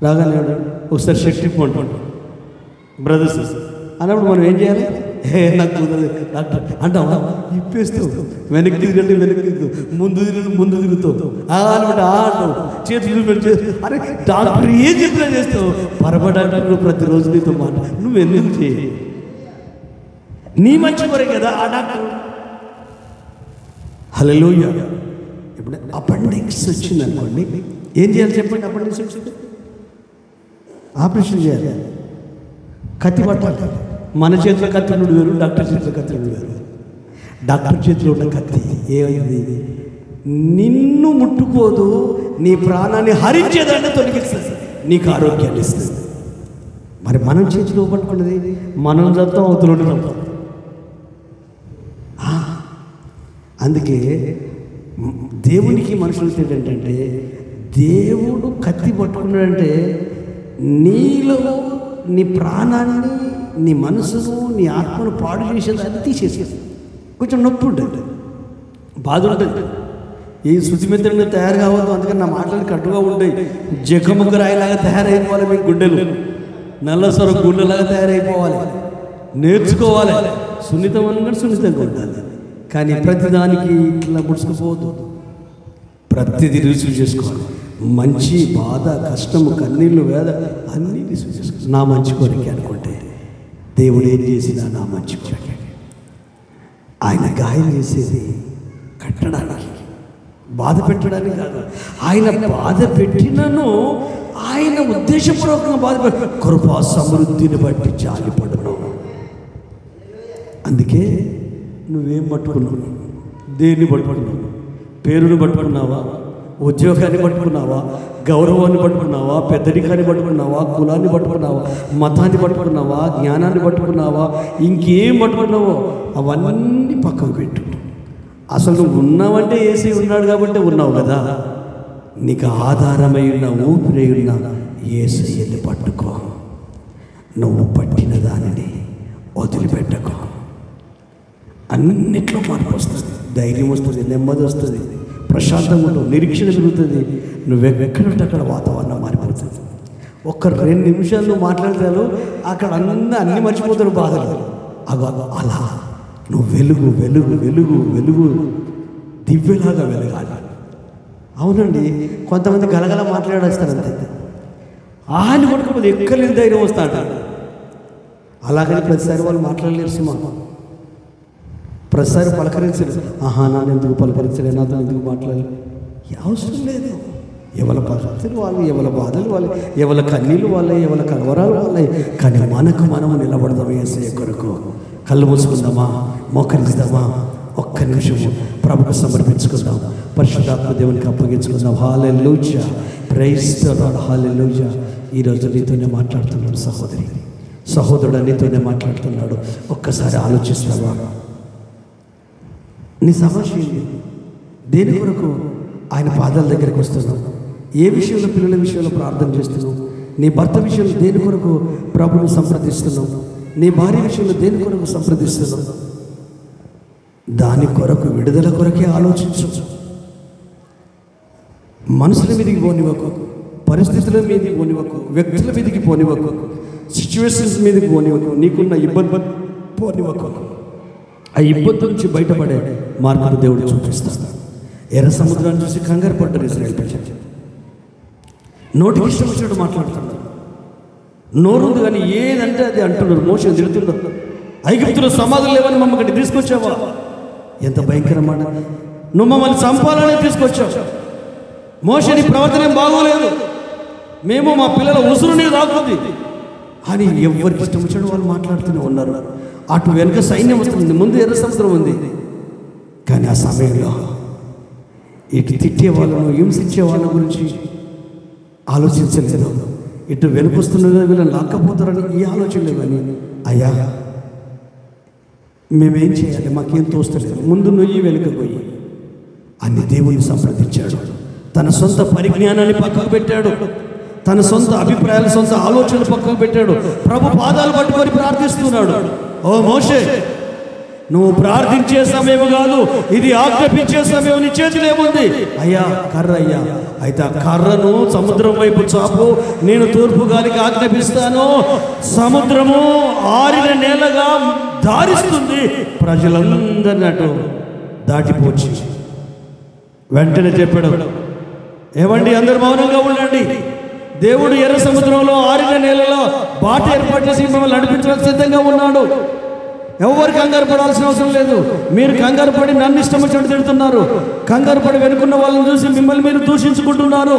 రాగానే ఒకసారి షర్ట్ ఇప్పమంటాడు బ్రదర్స్ అన్నప్పుడు మనం ఏం చేయాలి? నాకు కుదరదు డాక్టర్ అంటావా? ఇప్పేస్తావు, వెనక్కి తిరిగి వెనక్కి తిరుగుతావు, ముందు తిరుగుతావు అంటావు, చేతులు పెట్టి అరే డాక్టర్ ఏం చెప్పినా చేస్తావు. డాక్టర్ ప్రతిరోజు నీతో మాట, నువ్వు ఎందుకు చేయి? నీ మంచి కొరకు కదా ఆ డాక్టర్. హల్లెలూయా. ఇప్పుడు అపెండిక్స్ వచ్చింది అనుకోండి, ఏం చేయాలి చెప్పండి? అపెండిక్స్ వచ్చింది ఆపరేషన్ చేయాలి, కత్తి పట్టాలి. మన చేతిలో కత్తి నుండి వేరు, డాక్టర్ చేతిలో కత్తి నుండి వేరు. డాక్టర్ చేతిలో ఉన్న కత్తి ఏమైంది? నిన్ను ముట్టుకోదు, నీ ప్రాణాన్ని హరించేదాన్ని తొలగిస్తుంది, నీకు ఆరోగ్యాన్ని ఇస్తుంది. మరి మనం చేతిలో పట్టుకున్నది మనం చదువుతాం, అవతల చదువుతాం. అందుకే దేవునికి మనుషులతో ఏంటంటే, దేవుడు కత్తి పట్టుకున్నాడంటే నీలో నీ ప్రాణాన్ని, నీ మనసును, నీ ఆత్మను పాడు చేసేదాన్ని తీసేసేది. కొంచెం నొప్పి ఉంటుంది, బాధ ఉంటుంది. ఈ శుచిమిత్రంగా తయారు కావద్దు, అందుకని నా మాటలు కట్టుగా ఉంటాయి. జగముగ్గ రాయిలాగా తయారైపోవాలి, మీకు గుండెలు నల్లసొర గుండెలాగా తయారైపోవాలి. నేర్చుకోవాలి, సున్నితం అనుకుంటే సున్నితంగా ఉండాలి. కానీ ప్రతిదానికి ఇట్లా ముడుచుకుపోవద్దు, ప్రతిదీ రిసీవ్ చేసుకోవాలి. మంచి, బాధ, కష్టము, కన్నీళ్ళు, వేద అన్నీ రిసీవ్ చేసుకోవాలి. నా మంచి కోరిక అనుకుంటే దేవుడు ఏం చేసినా నా మంచి కోరిక. ఆయన గాయం చేసేది కట్టడానికి, బాధ పెట్టడానికి కాదు. ఆయన బాధ పెట్టినను ఆయన ఉద్దేశపూర్వకంగా బాధ పెట్టి కృపా సమృద్ధిని బట్టి జాలిపడను. అందుకే నువ్వేం పట్టుకున్నావు? దేన్ని పట్టుకున్నావు? పేరుని పట్టుకున్నావా? ఉద్యోగాన్ని పట్టుకున్నావా? గౌరవాన్ని పట్టుకున్నావా? పెద్దరికాన్ని పట్టుకున్నావా? కులాన్ని పట్టుకున్నావా? మతాన్ని పట్టుకున్నావా? జ్ఞానాన్ని పట్టుకున్నావా? ఇంకేం పట్టుకున్నావో అవన్నీ పక్కకు పెట్టు. అసలు నువ్వు ఉన్నావంటే యేసే ఉన్నాడు కాబట్టి ఉన్నావు కదా. నీకు ఆధారమై ఉన్న, ఊపిరి ఉన్న యేసయ్యని పట్టుకో. నువ్వు పట్టిన దానిని వదిలిపెట్టకో. అన్నిట్లో మార్పు వస్తుంది, ధైర్యం వస్తుంది, నెమ్మది వస్తుంది, ప్రశాంతంగా ఉంటావు, నిరీక్షణ పెరుగుతుంది. నువ్వెక్కడంటే అక్కడ వాతావరణం మారిపోతుంది. ఒక్క 2 నిమిషాలు నువ్వు మాట్లాడతావు, అక్కడ అన్నీ మర్చిపోతాడు బాధలు. అలా నువ్వు వెలుగు వెలుగు వెలుగు వెలుగు దివ్యలాగా వెలగాలి. అవునండి, కొంతమంది గలగల మాట్లాడేస్తారు అంతే. ఆయన పట్టుకోకపోతే ఎక్కలేని ధైర్యం వస్తా అంటారు. అలాగని ప్రతిసారి వాళ్ళు మాట్లాడలేరు సినిమా, ప్రతిసారి పలకరించరు. నాన్న ఎందుకు పలకరించలే, నాతో ఎందుకు మాట్లాడలేదు? అవసరం లేదు. ఎవరి పరిస్థితులు వాళ్ళు, ఎవరి బాధలు వాళ్ళు, ఎవరి కన్నీళ్ళు వాళ్ళే, ఎవరి కలవరాలు వాళ్ళే. కానీ మనము నిలబడదాం యేసయ్య కొరకు. కళ్ళు మూసుకుందామా, మోకరిస్తామా, ఒక్క నిమిషము ప్రభుకు సమర్పించుకుందాం, పరిశుద్ధాత్మ దేవునికి అప్పగించుకుందాం. హల్లెలూయా, ప్రైజ్ ది లార్డ్, హల్లెలూయా. ఈరోజు నీతోనే మాట్లాడుతున్నాడు సహోదరి, సహోదరుడు నీతోనే మాట్లాడుతున్నాడు. ఒక్కసారి ఆలోచిస్తావా? నీ సమస్య ఏంటి? దేని కొరకు ఆయన పాదాల దగ్గరికి వస్తున్నావు? ఏ విషయంలో? పిల్లల విషయంలో ప్రార్థన చేస్తున్నావు? నీ భర్త విషయంలో దేని కొరకు ప్రభువును సంప్రదిస్తున్నావు? నీ భార్య విషయంలో దేని కొరకు సంప్రదిస్తున్నావు? దాని కొరకు, విడుదల కొరకే ఆలోచించు. మనసుల మీదకి పోనివ్వకు, పరిస్థితుల మీదకి పోనివ్వకు, వ్యక్తుల మీదకి పోనివ్వకు, సిచ్యువేషన్స్ మీదకి పోనివ్వకు, నీకున్న ఇబ్బంది పోనివ్వకు. ఆ ఇబ్బంది నుంచి బయటపడే మార్గాలు దేవుడు చూపిస్తాడు. ఎర్ర సముద్రాన్ని చూసి కంగారు పడ్డారు ఇశ్రాయేలు ప్రజలు. నోటికి ఇష్టం వచ్చినట్టు మాట్లాడుతున్నారు, నోరుంది కానీ ఏదంటే అది అంటున్నారు. మోషే తిడుతున్నారు, ఐగుప్తులో సమాధులు లేవని మమ్మల్ని తీసుకొచ్చావా? ఎంత భయంకరమైన, నువ్వు మమ్మల్ని చంపాలని తీసుకొచ్చావు. మోషే నీ ప్రవర్తన ఏం బాగోలేదు, మేము మా పిల్లల ఉసురు నీకు తాకుతుంది అని ఎవరికి ఇష్టం వచ్చినట్టు వాళ్ళు మాట్లాడుతూనే ఉన్నారు. అటు వెనుక సైన్యం వస్తుంది, ముందు ఎర్ర సముద్రం ఉంది. కానీ ఆ సమయంలో ఇటు తిట్టే వాళ్ళను, హింసించే వాళ్ళ గురించి ఆలోచించలేదు. ఇటు వెనుకొస్తున్నది వీళ్ళని లాక్కపోతారని ఈ ఆలోచనలే. కానీ అయ్యా మేమేం చేయాలి, మాకేం తోస్తలేదు, ముందు నుయ్యి వెనుక పోయి అన్ని దేవుని సంప్రదించాడు. తన సొంత పరిజ్ఞానాన్ని పక్కకు పెట్టాడు, తన సొంత అభిప్రాయాలు, సొంత ఆలోచనలు పక్కకు పెట్టాడు. ప్రభు పాదాలు పట్టుకొని ప్రార్థిస్తున్నాడు. ఓ మోషే, నువ్వు ప్రార్థించే సమయం కాదు, ఇది ఆజ్ఞాపించే సమయం. నీ చేతిలో ఏముంది? అయ్యా కర్ర అయ్యా, అయితే ఆ కర్రను సముద్రం వైపు చాపు, నేను తూర్పు గాలికి ఆజ్ఞాపిస్తాను, సముద్రము ఆరిన నేలగా దారిస్తుంది, ప్రజలందరినీ అటు దాటిపోవచ్చు. వెంటనే చెప్పాడు, ఏమండి అందరు మౌనంగా ఉండండి. దేవుడు ఎర్ర సముద్రంలో ఆరిన నేలలో బాట ఏర్పాటు చేసి మిమ్మల్ని నడిపించడానికి సిద్ధంగా ఉన్నాడు. ఎవరు కంగారు పడాల్సిన అవసరం లేదు. మీరు కంగారు పడి నన్ను ఇష్టం వచ్చినట్టు తిడుతున్నారు, కంగారు పడి వెనుకున్న వాళ్ళని చూసి మిమ్మల్ని మీరు దూషించుకుంటున్నారు.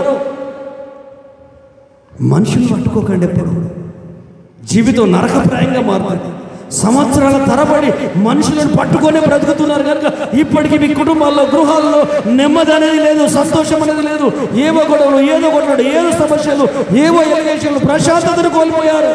మనుషులు పట్టుకోకండి. ఎప్పుడు జీవితం నరకప్రాయంగా మారుతుంది. సంవత్సరాల తరబడి మనుషులను పట్టుకొని బ్రతుకుతున్నారు కనుక ఇప్పటికీ మీ కుటుంబాల్లో, గృహాల్లో నెమ్మది అనేది లేదు, సంతోషం అనేది లేదు. ఏవో గొడవలు, ఏదో కొట్లాడు, ఏదో సమస్యలు, ఏవో ఎలిగేషన్లు, ప్రశాంతతను కోల్పోయారు.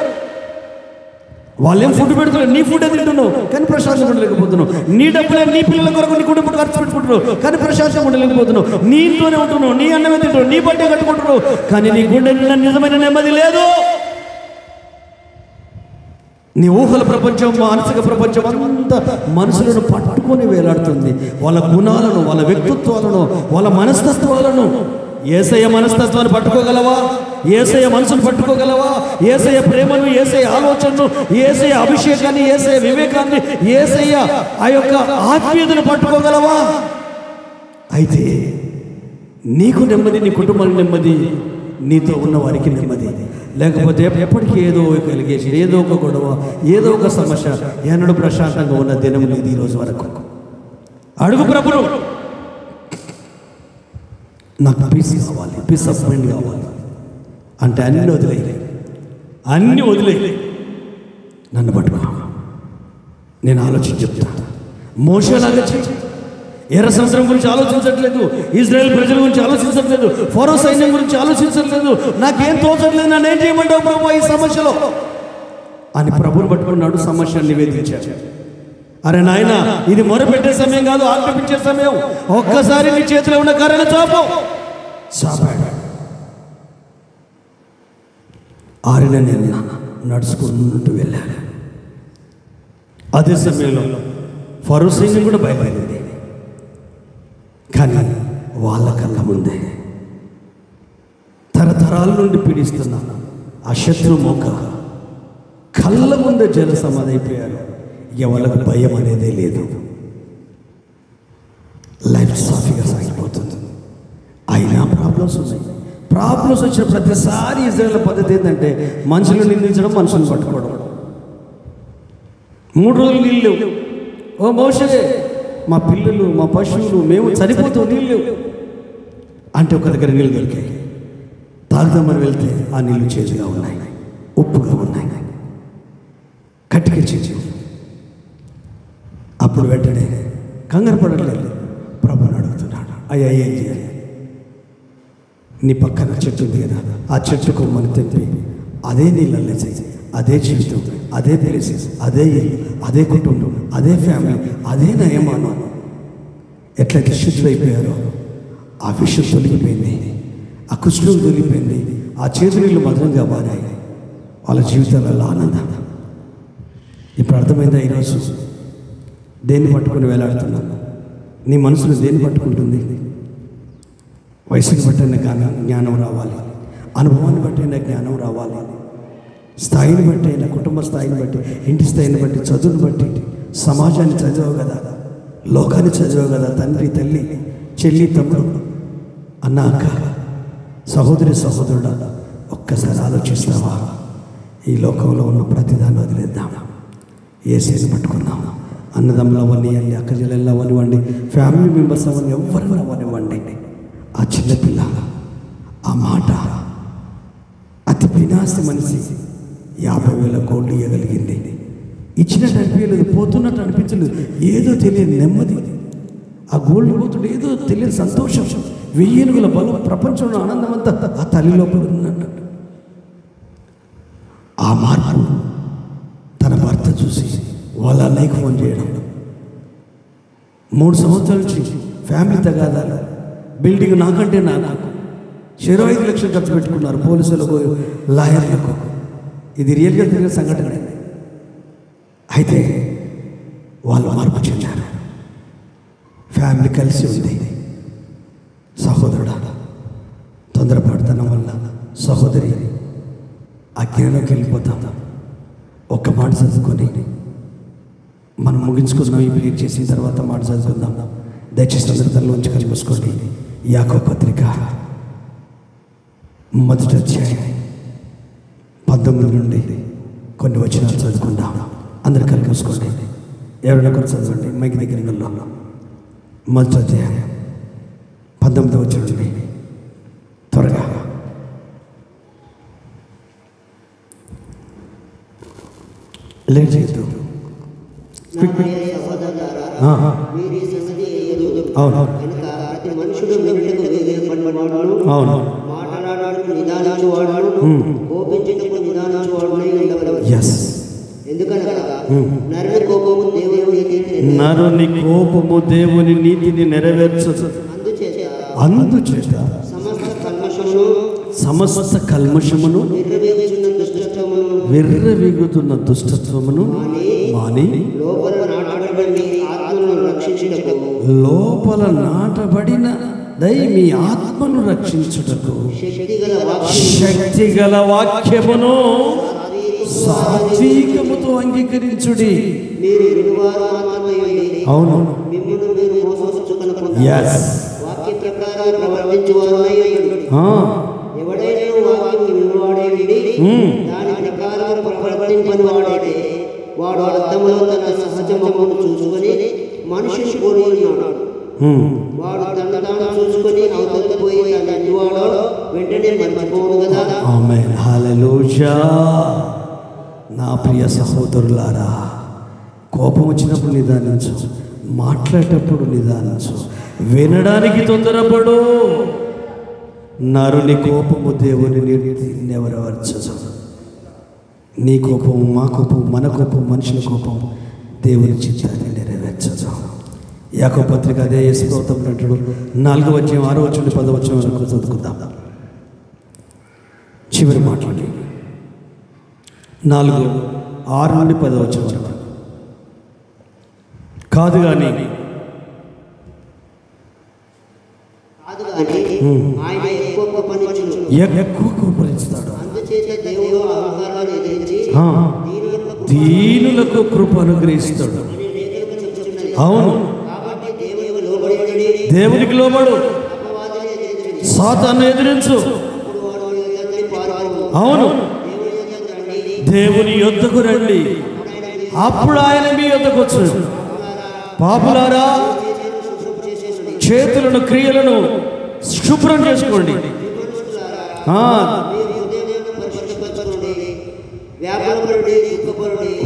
వాళ్ళేం ఫుడ్ పెడుతున్నారు, నీ ఫుడ్ తింటున్నావు కానీ ప్రశాంతం ఉండలేకపోతున్నావు. నీ డబ్బులే నీ పిల్లల కొరకు నీ కుటుంబం ఖర్చు పెట్టుకుంటున్నావు కానీ ప్రశాంతం ఉండలేకపోతున్నావు. నీ ఇంట్లోనే ఉంటున్నావు, నీ అన్నమే తింటున్నావు, నీ బట్టే కట్టుకుంటున్నావు కానీ నీ గుండె నిండా నిజమైన నెమ్మది లేదు. నీ ఊహల ప్రపంచం, మానసిక ప్రపంచం అంతా మనుషులను పట్టుకొని వేలాడుతుంది. వాళ్ళ గుణాలను, వాళ్ళ వ్యక్తిత్వాలను, వాళ్ళ మనస్తత్వాలను. యేసయ్య మనస్తత్వాన్ని పట్టుకోగలవా? యేసయ్య మనసును పట్టుకోగలవా? యేసయ్య ప్రేమను, యేసయ్య ఆలోచనను, యేసయ్య అభిషేకాన్ని, యేసయ్య వివేకాన్ని, యేసయ్య ఆ యొక్క ఆత్మీయతను పట్టుకోగలవా? అయితే నీకు నెమ్మది, నీ కుటుంబానికి నెమ్మది, నీతో ఉన్న వారికి నెమ్మది. లేకపోతే ఎప్పటికీ ఏదో ఒక ఎలిగేషన్, ఏదో ఒక గొడవ, ఏదో ఒక సమస్య. ఎన్నడూ ప్రశాంతంగా ఉన్న దినం లేదు ఈ రోజు వరకు. అడుగు ప్రభువు, నాకు పీస్ కావాలి, పీస్ ఆఫ్ మైండ్ కావాలి అంటే అన్ని వదిలే నన్ను పట్టుకో, నేను ఆలోచించి చెప్తా. మోషేలాగా చెయ్యి. ఎర్ర సముద్రం గురించి ఆలోచించట్లేదు, ఇజ్రాయెల్ ప్రజల గురించి ఆలోచించట్లేదు, ఫరో సైన్యం గురించి ఆలోచించట్లేదు. నాకేం తోచట్లేదు, నన్ను ఏం చేయమంటావు ప్రభు ఈ సమస్యలో అని ప్రభుని పట్టుకున్నాడు. సమస్యను నివేదించాడు. అరే నాయన, ఇది మొరపెట్టే సమయం కాదు, ఆజ్ఞాపించే సమయం. ఒక్కసారి నీ చేతిలో ఉన్న కర్రను చాపాడు. ఆరిన నెల నడుచుకుంటూ వెళ్ళాడు. అదే సమయంలో ఫరో సైన్యం కూడా భయపడింది. కానీ వాళ్ళ కళ్ళ ముందే తరతరాల నుండి పీడిస్తున్న ఆ శత్రు మోక కళ్ళ ముందే జల సమాధైపోయారు. ఎవరికి భయం అనేదే లేదు. లైఫ్ సాఫీగా సాగిపోతుంది. అయినా ప్రాబ్లమ్స్ ఉన్నాయి. ప్రాబ్లమ్స్ వచ్చిన ప్రతిసారి ఇజ్రాయెల్ పద్ధతి ఏంటంటే మనుషులను నిందించడం, మనుషులను పట్టుకోవడం. 3 రోజులు నీళ్ళు లేవు. ఓ మోషే, మా పిల్లలు, మా పశువులు, మేము చనిపోతాం, నీళ్ళు లేవు అంటే ఒక దగ్గర నీళ్ళు దొరికాయి. తాగుదామని వెళ్తే ఆ నీళ్ళు చేదుగా ఉన్నాయి, ఉప్పుగా ఉన్నాయి, కట్టిక చేసి. అప్పుడు వెంటనే కంగారు పడట్లేదు, ప్రభుని అడుగుతున్నాడు, అయ్యా ఏం చేయాలి? నీ పక్కన చెట్టు ఉంది కదా, ఆ చెట్టు కొమ్మని తెంపి అదే నీళ్ళల్లో చేసి, అదే జీవితం, అదే ప్లేసెస్, అదే ఇల్లు, అదే కుటుంబం, అదే ఫ్యామిలీ, అదే నయమానం. ఎట్లయితే శుద్ధులైపోయారో ఆ విషయం తొలగిపోయింది, ఆ కుష్ఠం తొలగిపోయింది, ఆ చేతులు మధురంగా మారాయి, వాళ్ళ జీవితాలలో ఆనందం. ఇప్పుడు అర్థమైందా? ఈరోజు దేన్ని పట్టుకుని వేలాడుతున్నాను? నీ మనసును దేన్ని పట్టుకుంటుంది? వయసుని బట్టి జ్ఞానం రావాలి, అనుభవాన్ని బట్టి జ్ఞానం రావాలి, స్థాయిని బట్టి అయినా, కుటుంబ స్థాయిని బట్టి, ఇంటి స్థాయిని బట్టి, చదువుని బట్టి, సమాజాన్ని చదివావు కదా, లోకాన్ని చదివావు కదా, తండ్రి, తల్లి, చెల్లి, తమ్ముడు, అన్న, అక్క, సహోదరి, సహోదరుడా, ఒక్కసారి ఆలోచిస్తావా? ఈ లోకంలో ఉన్న ప్రతిదాన్ని వదిలేద్దాం, యేసుని పట్టుకుందాం. అన్నదమ్ములు అవనివ్వండి, అక్క చెల్లెళ్ళు అవనివ్వండి, ఫ్యామిలీ మెంబర్స్ అవని, ఎవరు అవనివ్వండి, ఆ చిన్నపిల్ల ఆ మాట, అతి వినాశి మనిషి 50,000 కోట్లు ఇవ్వగలిగింది. ఇచ్చినట్టు అనిపించలేదు, పోతున్నట్టు అనిపించలేదు, ఏదో తెలియని నెమ్మది. ఆ గోల్డ్ పోతుంటే ఏదో తెలియని సంతోషం, 1000 ఏనుగుల బలం, ప్రపంచంలో ఆనందం అంతా ఆ తల్లి లోపల ఉన్నట్టు. ఆ మార్పు తన భర్త చూసి వాళ్ళ అన్నయ్యకు ఫోన్ చేయడం, 3 సంవత్సరాల నుంచి ఫ్యామిలీ తగాదాలు, బిల్డింగ్ నాకంటే నాకు 5 లక్షలు ఖర్చు పెట్టుకున్నారు, పోలీసులకు, లాయర్లకు. ఇది రియల్గా జరిగిన సంఘటన. అయితే వాళ్ళు మార్పు చెందారు. ఫ్యామిలీ కలిసి ఉంది. సహోదరుడా, తొందరపడతనం వల్ల సహోదరి అజ్ఞానంలోకి వెళ్ళిపోతాం. ఒక్క మాట చదువుకొని మనం ముగించుకుందాం. ఈ ప్రేయర్ చేసిన తర్వాత మాట చదువుకుందాం. దయచేసి అందరి తనలోంచి కళ్ళు మూసుకోండి. యాకోబు పత్రిక 1వ అధ్యాయం 19 నుండి కొన్ని వచనాలు చదువుకుందాం. అందరు కళ్ళు మూసుకోండి. ఎవరైనా కొన్ని చదవండి. మైకి దగ్గర 1వ అధ్యాయం 19వ వచనం నుండి త్వరగా. లేట్ చేయొద్దు. అవును అవును నరుని కోపము దేవుని నీతిని నెరవేర్చదు. అందుచేత సమస్త కల్మషమును విర్రవీగుతున్న దుష్టత్వమును మాని లోపల నాటబడిన మీ ఆత్మను రక్షించుటకు శక్తిగల వాక్యమును సాత్వికముతో అంగీకరించుడి. అవును, వాడు అర్థంలో తన సహజమును చూసుకొని మనిషిని కోరి ఉన్నాడు. వాడు తన తాను చూసుకొని అవతలికి పోయి తన ఇంటివాడో వెంటనే మర్చిపోడు కదా. ఆమేన్, హల్లెలూయా. నా ప్రియ సహోదరులారా, కోపం వచ్చినప్పుడు నిదానించు, మాట్లాడేటప్పుడు నిదానించు, వినడానికి తొందరపడు. నరుని కోపము దేవుని నెరవేర్చదు. నీ కోపం, మా కోపం, మన కోపం, మనుషుల కోపం దేవుని చిత్తాన్ని నెరవేర్చదు. యాకోబు పత్రిక అదే యేసుప్రభు అంటాడు. 4వ అధ్యాయం 6వ వచనం 10వ వచనం వరకు చదువుకుందాం. చివరి మాట్లాడి 4, 6 నుండి 10వ వచనం వరకు. కాదు కానీ ఎక్కువ కోపరించుతాడు. దీనులకు కృప అనుగ్రహిస్తాడు. అవును, దేవునికి లోబడు, సాతాను ఎదిరించు. అవును, దేవుని యొద్దకు రండి, అప్పుడు ఆయన మీ యొద్దకు వచ్చాడు. పాపులారా, చేతులను క్రియలను శుభ్రం చేసుకోండి.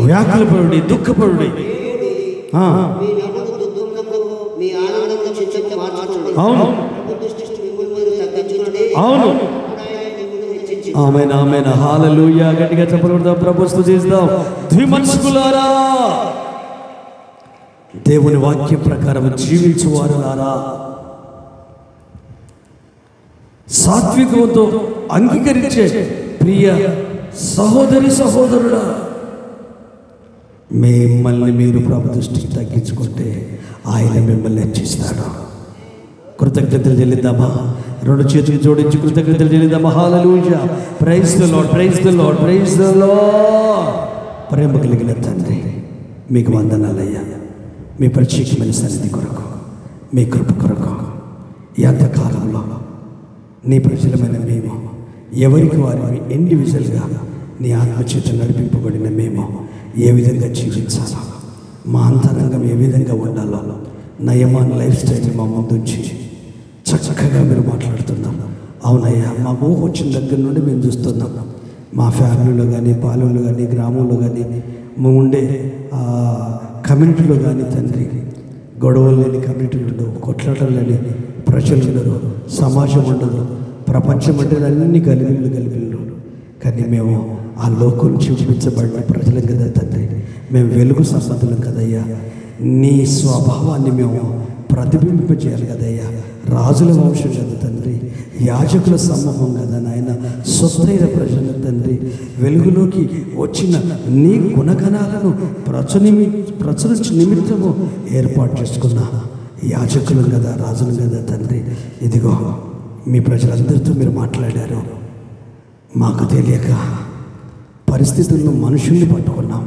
వ్యాకులపరుడి, దుఃఖపరుడి. అవును అవును, ఆమేన్ ఆమేన్, హల్లెలూయా. గట్టిగా చెప్పకూడదా? ప్రభువు స్తుతిద్దాం. ద్విమనస్కులారా, దేవుని వాక్యం ప్రకారం జీవించువారులారా, సాత్వికంతో అంగీకరించే ప్రియ సహోదరి సహోదరుడా, మిమ్మల్ని మీరు ప్రభు దృష్టికి తగ్గించుకుంటే ఆయన మిమ్మల్ని హెచ్చిస్తాడు. కృతజ్ఞతలు చెల్లిద్దామా? 2 చేతులు జోడించి కృతజ్ఞతలు చెల్లిద్దామా? Hallelujah. Praise the lord, praise the lord, praise the lord. ప్రేమ కలిగిన తండ్రి, మీకు వందనాలయ్యా. మీ ప్రత్యేకమైన సన్నిధి కొరకు, మీ కృప కొరకు ఈ అంతకాలంలో నీ ప్రజలమైన మేము ఎవరికి వారిని ఇండివిజువల్గా నీ ఆత్మచేత నడిపింపబడిన మేము ఏ విధంగా జీవించాలో, మా అంతరంగం ఏ విధంగా ఉండాలో నయమాన్ లైఫ్ స్టైల్ మా ముందుంచి చక్కగా మీరు మాట్లాడుతున్నాం. అవునయ్యా, మా ఊహ వచ్చిన దగ్గర నుండి మేము చూస్తున్నాం. మా ఫ్యామిలీలో కానీ, పాలెంలో కానీ, గ్రామంలో కానీ, మేము ఉండే కమ్యూనిటీలో కానీ తండ్రి, గొడవలు లేని కమ్యూనిటీలు ఉండవు, కొట్లాటలు లేని ప్రజలు ఉండరు, సమాజం ఉండదు, ప్రపంచం అంటే అన్ని గలిబిళ్ళు. కానీ మేము ఆ లోకం చూపించబడిన ప్రజలం కదా తండ్రి. మేము వెలుగు సంబంధులం కదయ్యా. నీ స్వభావాన్ని మేము ప్రతిబింబింపజేయాలి కదయ్యా. రాజుల వంశం కదా తండ్రి, యాజకుల సమూహం కదా నాయన, స్వస్థైన ప్రజల తండ్రి. వెలుగులోకి వచ్చిన నీ గుణగణాలను ప్రచురించి నిమిత్తము ఏర్పాటు చేసుకున్న యాజకులు కదా, రాజులు కదా తండ్రి. ఇదిగో మీ ప్రజలందరితో మీరు మాట్లాడారు. మాకు తెలియక పరిస్థితులను మనుషుల్ని పట్టుకున్నాం.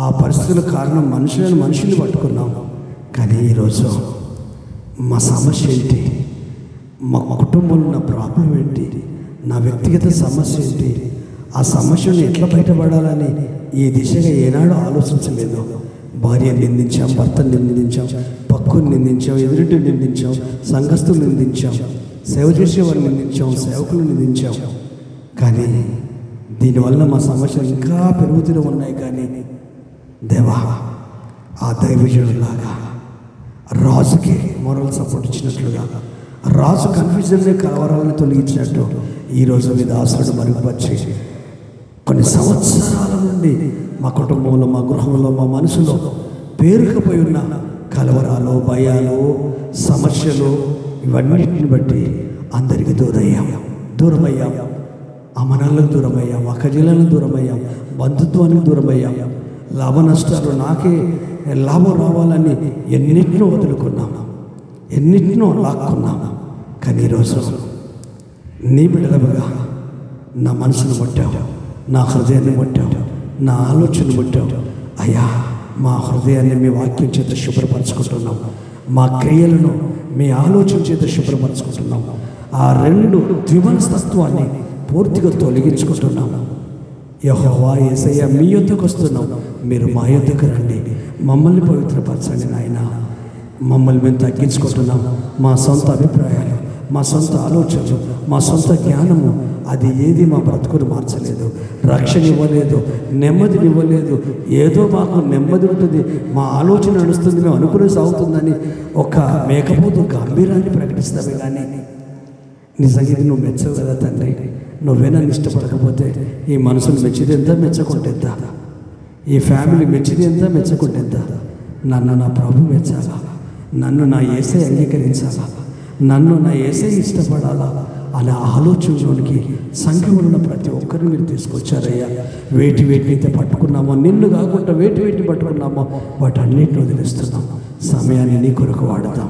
ఆ పరిస్థితుల కారణం మనుషుల్ని పట్టుకున్నాం. కానీ ఈరోజు మా సమస్య ఏంటి, మా కుటుంబంలో ఉన్న ప్రాబ్లం ఏంటి, నా వ్యక్తిగత సమస్య ఏంటి, ఆ సమస్యను ఎట్లా బయటపడాలని ఈ దిశగా ఏనాడు ఆలోచించలేదు. భార్యను నిందించాం, భర్తను నిందించాం, పక్కుని నిందించాం, ఎదురింటిని నిందించాం, సంఘస్థులు నిందించాం, సేవ చేసేవారిని నిందించాం, సేవకులు నిందించాం. కానీ దీనివల్ల మా సమస్యలు ఇంకా పెరుగుతూనే ఉన్నాయి. కానీ దేవా, ఆ దైవజనులాగా రాజుకి మోరల్ సపోర్ట్ ఇచ్చినట్లుగా, రాజు కన్ఫ్యూజన్ని కలవరాలను తొలగించినట్టు ఈరోజు మీ దాసుడు మరుగుపరిచి కొన్ని సంవత్సరాల నుండి మా కుటుంబంలో, మా గృహంలో, మా మనసులో పేరుకుపోయి ఉన్న కలవరాలు, భయాలు, సమస్యలు ఇవన్నిటిని బట్టి అందరికీ దూరమయ్యాం. అమనాలకు దూరమయ్యాం, అక్కజిల్లాలకు దూరమయ్యాం, బంధుత్వానికి దూరమయ్యాం. లాభ నష్టాలు నాకే లాభం రావాలని ఎన్నిటినో వదులుకున్నాము, ఎన్నిటినో లాక్కున్నాము. కానీ ఈరోజు నీ బిడ్డలుగా నా మనసును ముట్టావు, నా హృదయాన్ని ముట్టావు, నా ఆలోచన ముట్టావు. అయ్యా, మా హృదయాన్ని మీ వాక్యం చేత శుభ్రపరచుకుంటున్నాం, మా క్రియలను మీ ఆలోచన చేత శుభ్రపరచుకుంటున్నాం. ఆ రెండు ద్విమనస్తత్వాన్ని పూర్తిగా తొలగించుకుంటున్నాము. యెహోవా యేసయ్య, మీ యొద్దకు వస్తున్నాం, మీరు మా యొద్దకు రండి, మమ్మల్ని పవిత్రపరచండి నాయన. మమ్మల్ని మేము తగ్గించుకుంటున్నాం. మా సొంత అభిప్రాయాలు, మా సొంత ఆలోచనలు, మా సొంత జ్ఞానము అది ఏది మా బ్రతుకును మార్చలేదు, రక్షణ ఇవ్వలేదు, నెమ్మదిని ఇవ్వలేదు. ఏదో మాకు నెమ్మది ఉంటుంది, మా ఆలోచన నడుస్తుంది, మేము అనుకునే సాగుతుందని ఒక మేకపోతు గంభీరాన్ని ప్రకటిస్తామే. కానీ నిజంగా ఇది నువ్వు మెచ్చవు కదా తండ్రి. నువ్వే నన్ను ఇష్టపడకపోతే ఈ మనసును మెచ్చిది ఎంత, మెచ్చకుంటే ఎంత, ఈ ఫ్యామిలీ మెచ్చిది ఎంత, మెచ్చకుంటే ఎంత. నన్ను నా ప్రభు మెచ్చాలా, నన్ను నా యేసే అంగీకరించాలా, నన్ను నా యేసే ఇష్టపడాలా అనే ఆలోచనలోనికి సంఘంలో ఉన్న ప్రతి ఒక్కరిని మీరు తీసుకొచ్చారయ్యా. వేటినైతే పట్టుకున్నామో, నిన్ను కాకుండా వేటిని పట్టుకున్నామో వాటన్నిటిని వదిలేస్తున్నాం. సమయాన్ని నీ కొరకు వాడతాం,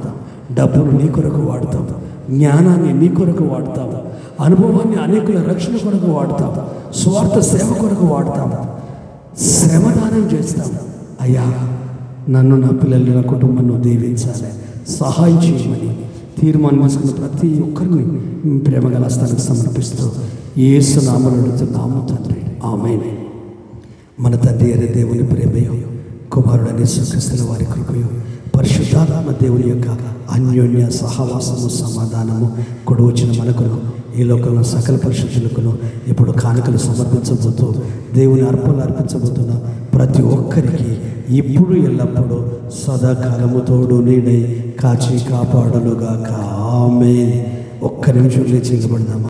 డబ్బును నీ కొరకు వాడతాం, జ్ఞానాన్ని నీ కొరకు వాడతాం, అనుభవాన్ని అనేకుల రక్షణ కొరకు వాడతాం, స్వార్థ సేవ కొరకు వాడతాం, శ్రమదానం చేస్తాం. అయ్యా, నన్ను, నా పిల్లల్ని, నా కుటుంబాన్ని దీవించాలి, సహాయం చేయమని తీర్మానం చేసుకున్న ప్రతి ఒక్కరిని ప్రేమగల హస్తానికి సమర్పిస్తూ యేసు నామములో అడుగుతున్నాము తండ్రి, ఆమేన్. మన తండ్రి అయిన దేవుని ప్రేమయు, కుమారుడైన యేసుక్రీస్తు వారి కృపయు, పరిశుద్ధాత్మ దేవుని యొక్క అన్యోన్య సహవాసము, సమాధానము కూడా వచ్చిన మనకు, ఈ లోకంలో సకల పరిశుద్ధులకును ఇప్పుడు కానుకలు సమర్పించబోతూ దేవుని అర్పణలు అర్పించబోతున్న ప్రతి ఒక్కరికి ఇప్పుడు ఎల్లప్పుడూ సదాకాలము తోడు నీడై కాచి కాపాడునుగాక. ఆమేన్. ఒక్క నిమిషం లేచి నిలబడదామా?